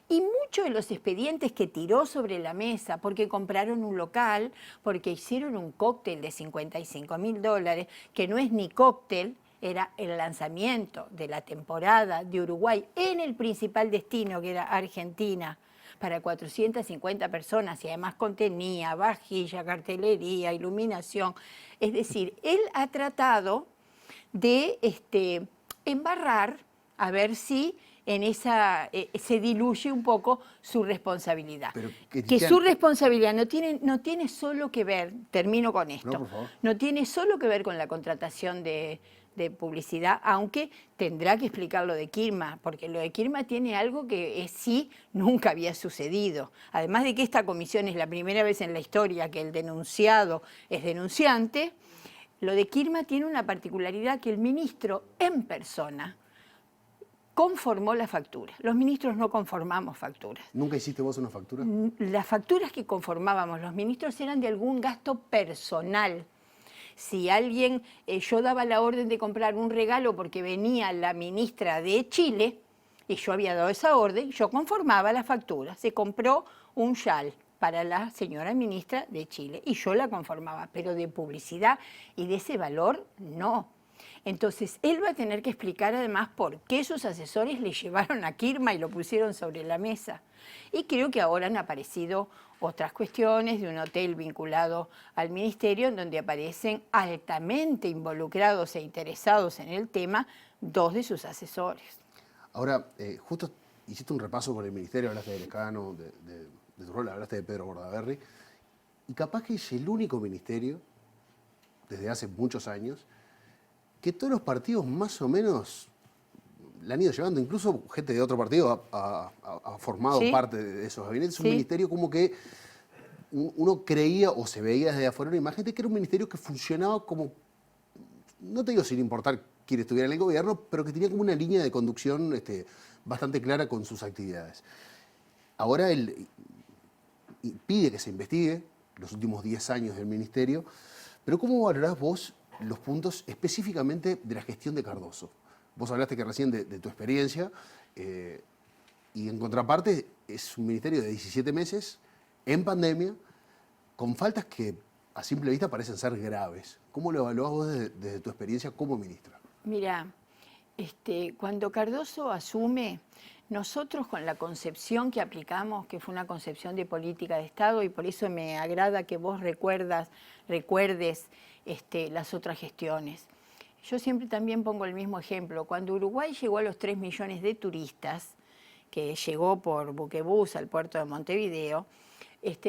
Y muchos de los expedientes que tiró sobre la mesa, porque compraron un local, porque hicieron un cóctel de $55.000, que no es ni cóctel, era el lanzamiento de la temporada de Uruguay en el principal destino, que era Argentina, para 450 personas y además contenía vajilla, cartelería, iluminación. Es decir, él ha tratado de embarrar a ver si en se diluye un poco su responsabilidad. Que su responsabilidad no tiene solo que ver, termino con esto, no tiene solo que ver con la contratación de publicidad, aunque tendrá que explicar lo de Quirma, porque lo de Quirma tiene algo que sí nunca había sucedido. Además de que esta comisión es la primera vez en la historia que el denunciado es denunciante, lo de Quirma tiene una particularidad, que el ministro en persona conformó la factura. Los ministros no conformamos facturas. ¿Nunca hiciste vos una factura? Las facturas que conformábamos los ministros eran de algún gasto personal. Si yo daba la orden de comprar un regalo porque venía la ministra de Chile, y yo había dado esa orden, yo conformaba la factura. Se compró un chal para la señora ministra de Chile y yo la conformaba, pero de publicidad y de ese valor no. Entonces, él va a tener que explicar además por qué sus asesores le llevaron a Kirma y lo pusieron sobre la mesa. Y creo que ahora han aparecido otras cuestiones de un hotel vinculado al ministerio en donde aparecen altamente involucrados e interesados en el tema 2 de sus asesores. Ahora, justo hiciste un repaso por el ministerio, hablaste del Escano, de tu rol, hablaste de Pedro Bordaberry, y capaz que es el único ministerio, desde hace muchos años, que todos los partidos más o menos la han ido llevando, incluso gente de otro partido ha formado parte de esos gabinetes. Es un ministerio como que uno creía o se veía desde afuera una imagen de que era un ministerio que funcionaba como, no te digo sin importar quién estuviera en el gobierno, pero que tenía como una línea de conducción bastante clara con sus actividades. Ahora él pide que se investigue los últimos 10 años del ministerio, pero ¿cómo valorás vos los puntos específicamente de la gestión de Cardoso? Vos hablaste que recién de tu experiencia y en contraparte es un ministerio de 17 meses en pandemia con faltas que a simple vista parecen ser graves. ¿Cómo lo evaluás vos desde tu experiencia como ministra? Mira, cuando Cardoso asume, nosotros con la concepción que aplicamos, que fue una concepción de política de Estado, y por eso me agrada que vos recuerdes las otras gestiones. Yo siempre también pongo el mismo ejemplo. Cuando Uruguay llegó a los 3 millones de turistas, que llegó por buquebús al puerto de Montevideo,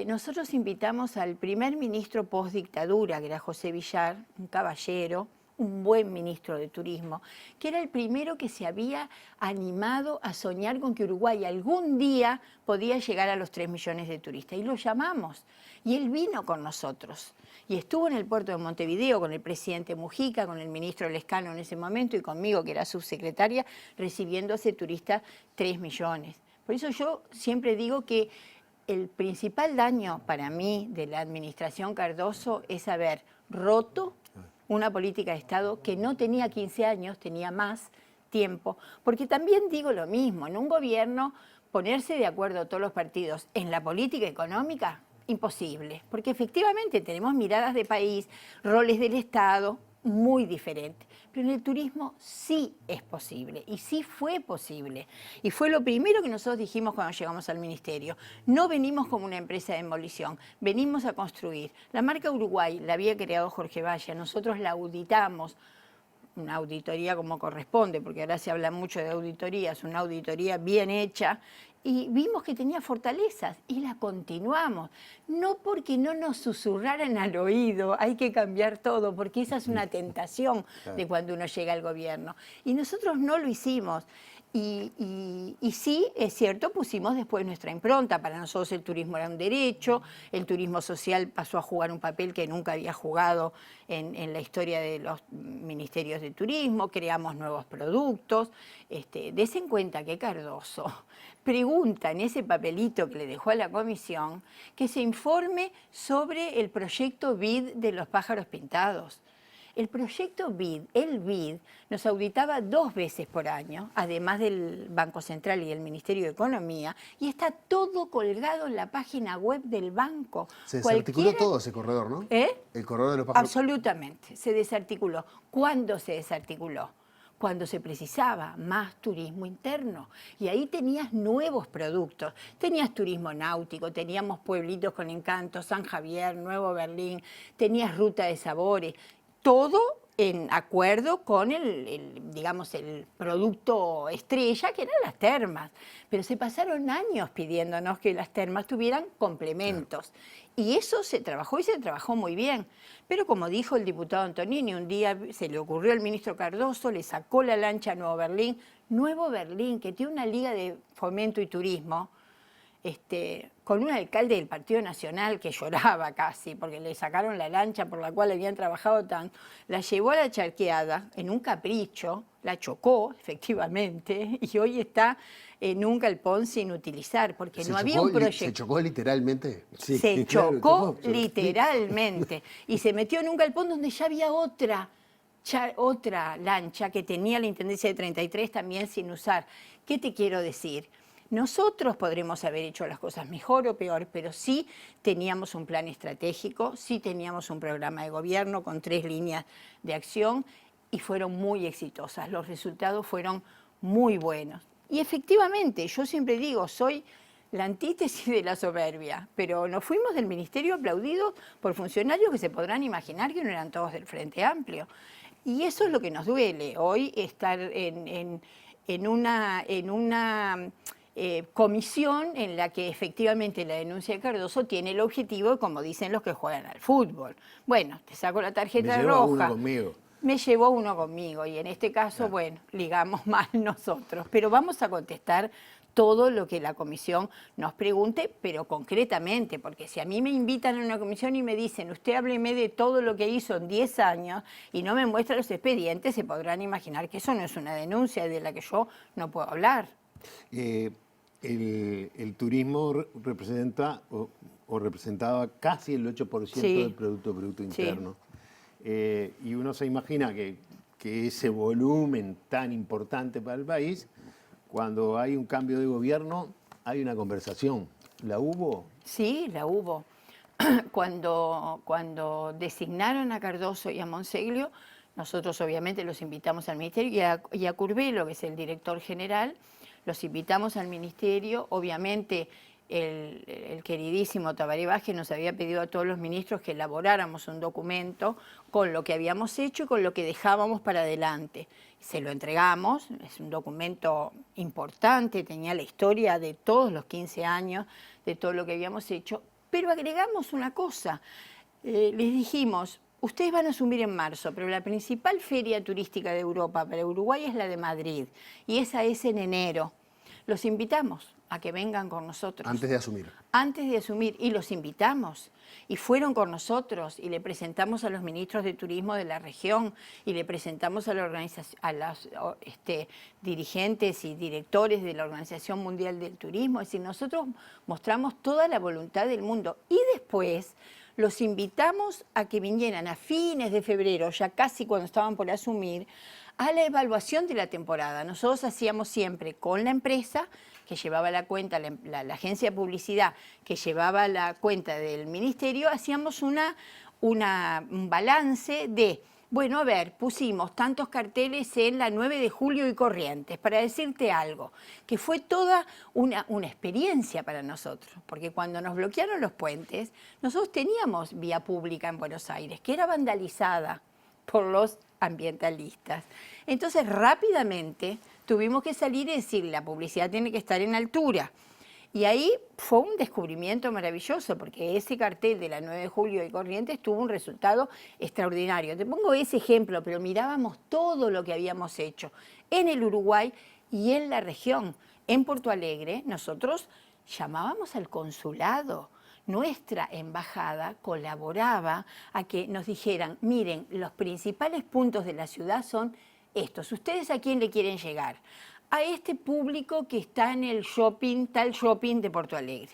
nosotros invitamos al primer ministro post-dictadura, que era José Villar, un caballero, un buen ministro de Turismo, que era el primero que se había animado a soñar con que Uruguay algún día podía llegar a los 3 millones de turistas. Y lo llamamos. Y él vino con nosotros. Y estuvo en el puerto de Montevideo con el presidente Mujica, con el ministro Lescano en ese momento y conmigo, que era subsecretaria, recibiendo a ese turista 3 millones. Por eso yo siempre digo que el principal daño para mí de la administración Cardoso es haber roto una política de Estado que no tenía 15 años, tenía más tiempo. Porque también digo lo mismo, en un gobierno ponerse de acuerdo todos los partidos en la política económica, imposible. Porque efectivamente tenemos miradas de país, roles del Estado muy diferentes. Pero en el turismo sí es posible y sí fue posible. Y fue lo primero que nosotros dijimos cuando llegamos al ministerio. No venimos como una empresa de demolición, venimos a construir. La marca Uruguay la había creado Jorge Valle, nosotros la auditamos, una auditoría como corresponde, porque ahora se habla mucho de auditorías, una auditoría bien hecha, y vimos que tenía fortalezas y la continuamos. No porque no nos susurraran al oído, hay que cambiar todo, porque esa es una tentación de cuando uno llega al gobierno. Y nosotros no lo hicimos. Y sí, es cierto, pusimos después nuestra impronta. Para nosotros el turismo era un derecho, el turismo social pasó a jugar un papel que nunca había jugado en la historia de los ministerios de turismo, creamos nuevos productos. Des en cuenta que Cardoso pregunta en ese papelito que le dejó a la comisión que se informe sobre el proyecto BID de los pájaros pintados. El proyecto BID, el BID, nos auditaba 2 veces por año, además del Banco Central y del Ministerio de Economía, y está todo colgado en la página web del banco. Se desarticuló todo ese corredor, ¿no? El corredor de los pájaros. Absolutamente, se desarticuló. ¿Cuándo se desarticuló? Cuando se precisaba más turismo interno. Y ahí tenías nuevos productos. Tenías turismo náutico, teníamos pueblitos con encanto, San Javier, Nuevo Berlín, tenías ruta de sabores. Todo en acuerdo con digamos, el producto estrella, que eran las termas. Pero se pasaron años pidiéndonos que las termas tuvieran complementos. Y eso se trabajó y se trabajó muy bien. Pero como dijo el diputado Antonini, un día se le ocurrió al ministro Cardoso, le sacó la lancha a Nuevo Berlín, que tiene una liga de fomento y turismo, con un alcalde del Partido Nacional que lloraba casi, porque le sacaron la lancha por la cual habían trabajado tanto, la llevó a la charqueada en un capricho, la chocó efectivamente, y hoy está en un galpón sin utilizar, porque no había un proyecto. ¿Se chocó literalmente? Sí, se chocó literalmente, y se metió en un galpón donde ya había otra otra lancha que tenía la Intendencia de 33 también sin usar. ¿Qué te quiero decir? Nosotros podremos haber hecho las cosas mejor o peor, pero sí teníamos un plan estratégico, sí teníamos un programa de gobierno con 3 líneas de acción y fueron muy exitosas. Los resultados fueron muy buenos. Y efectivamente, yo siempre digo, soy la antítesis de la soberbia, pero nos fuimos del ministerio aplaudidos por funcionarios que se podrán imaginar que no eran todos del Frente Amplio. Y eso es lo que nos duele, hoy estar en una comisión en la que efectivamente la denuncia de Cardoso tiene el objetivo, como dicen los que juegan al fútbol. Bueno, te saco la tarjeta Me llevo roja. uno conmigo. Me llevó uno conmigo y en este caso, bueno, ligamos mal nosotros. Pero vamos a contestar todo lo que la comisión nos pregunte, pero concretamente, porque si a mí me invitan a una comisión y me dicen, usted hábleme de todo lo que hizo en 10 años y no me muestra los expedientes, se podrán imaginar que eso no es una denuncia de la que yo no puedo hablar. El turismo representa o representaba casi el 8% Sí. del Producto Sí. Interno. Y uno se imagina que ese volumen tan importante para el país, cuando hay un cambio de gobierno, hay una conversación. ¿La hubo? Sí, la hubo. Cuando designaron a Cardoso y a Monseglio, nosotros obviamente los invitamos al ministerio y a Curvelo, que es el director general, los invitamos al ministerio. Obviamente el queridísimo Tabaré Vázquez nos había pedido a todos los ministros que elaboráramos un documento con lo que habíamos hecho y con lo que dejábamos para adelante. Se lo entregamos, es un documento importante, tenía la historia de todos los 15 años, de todo lo que habíamos hecho, pero agregamos una cosa, les dijimos, ustedes van a asumir en marzo, pero la principal feria turística de Europa para Uruguay es la de Madrid, y esa es en enero. Los invitamos a que vengan con nosotros. Antes de asumir. Antes de asumir, y los invitamos, y fueron con nosotros, y le presentamos a los ministros de turismo de la región, y le presentamos a los dirigentes y directores de la Organización Mundial del Turismo. Es decir, nosotros mostramos toda la voluntad del mundo, y después los invitamos a que vinieran a fines de febrero, ya casi cuando estaban por asumir, a la evaluación de la temporada. Nosotros hacíamos siempre con la empresa que llevaba la cuenta, la agencia de publicidad que llevaba la cuenta del ministerio, hacíamos un balance de, bueno, a ver, pusimos tantos carteles en la 9 de julio y Corrientes, para decirte algo, que fue toda una experiencia para nosotros, porque cuando nos bloquearon los puentes, nosotros teníamos vía pública en Buenos Aires, que era vandalizada por los ambientalistas. Entonces, rápidamente tuvimos que salir y decir, la publicidad tiene que estar en altura. Y ahí fue un descubrimiento maravilloso, porque ese cartel de la 9 de julio y Corrientes tuvo un resultado extraordinario. Te pongo ese ejemplo, pero mirábamos todo lo que habíamos hecho en el Uruguay y en la región. En Porto Alegre, nosotros llamábamos al consulado. Nuestra embajada colaboraba a que nos dijeran, miren, los principales puntos de la ciudad son estos. ¿Ustedes a quién le quieren llegar? A este público que está en el shopping, tal shopping de Porto Alegre.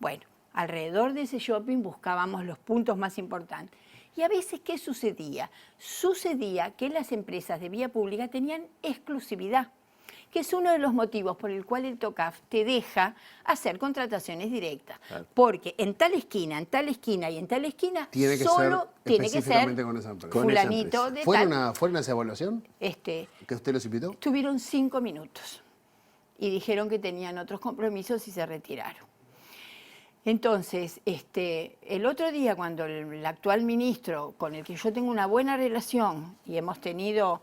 Bueno, alrededor de ese shopping buscábamos los puntos más importantes. Y a veces, ¿qué sucedía? Sucedía que las empresas de vía pública tenían exclusividad, que es uno de los motivos por el cual el TOCAF te deja hacer contrataciones directas. Claro. Porque en tal esquina y en tal esquina tiene que solo tiene que ser con esa empresa. fulanito de tal. ¿Fueron a esa evaluación? ¿Que usted los invitó? Tuvieron 5 minutos y dijeron que tenían otros compromisos y se retiraron. Entonces, el otro día cuando el actual ministro, con el que yo tengo una buena relación y hemos tenido...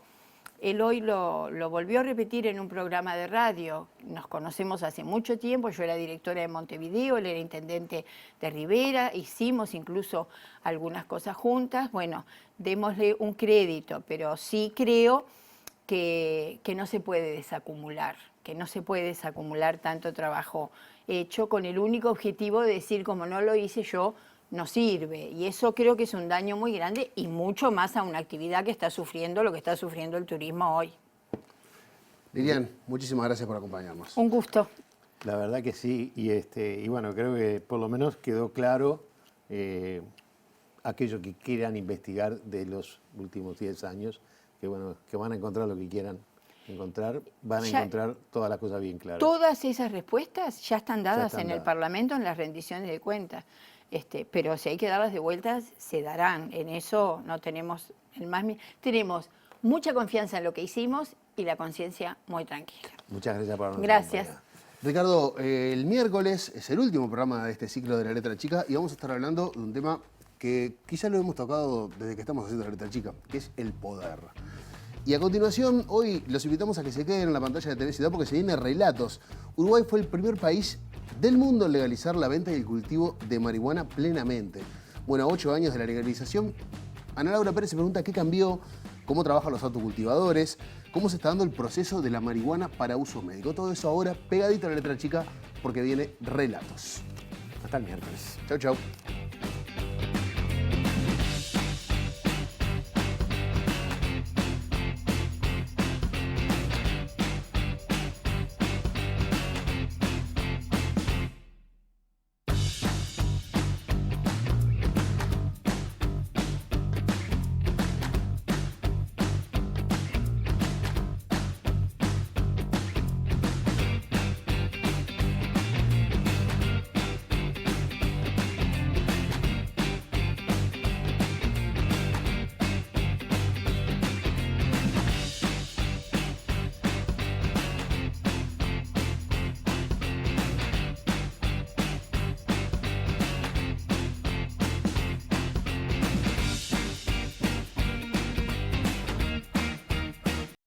Él hoy lo volvió a repetir en un programa de radio. Nos conocemos hace mucho tiempo, yo era directora de Montevideo, él era intendente de Rivera, hicimos incluso algunas cosas juntas. Bueno, démosle un crédito, pero sí creo que no se puede desacumular, tanto trabajo hecho con el único objetivo de decir, como no lo hice yo, no sirve, y eso creo que es un daño muy grande y mucho más a una actividad que está sufriendo lo que está sufriendo el turismo hoy. Lilian, muchísimas gracias por acompañarnos. Un gusto. La verdad que sí, y bueno, creo que por lo menos quedó claro aquello que quieran investigar de los últimos 10 años bueno, que van a encontrar lo que quieran encontrar, van a Ya- encontrar todas las cosas bien claras. Todas esas respuestas ya están dadas están en el dadas. Parlamento en las rendiciones de cuentas. Pero si hay que darlas de vueltas, se darán. En eso no tenemos el más... Tenemos mucha confianza en lo que hicimos y la conciencia muy tranquila. Muchas gracias por habernos Gracias. acompañado. Ricardo, el miércoles es el último programa de este ciclo de La Letra Chica y vamos a estar hablando de un tema que quizá lo hemos tocado desde que estamos haciendo La Letra Chica, que es el poder. Y a continuación, hoy los invitamos a que se queden en la pantalla de TV Ciudad porque se viene Relatos. Uruguay fue el primer país del mundo en legalizar la venta y el cultivo de marihuana plenamente. Bueno, a 8 años de la legalización, Ana Laura Pérez se pregunta qué cambió, cómo trabajan los autocultivadores, cómo se está dando el proceso de la marihuana para uso médico. Todo eso ahora pegadito a La Letra Chica porque viene Relatos. Hasta el miércoles. Chau, chau.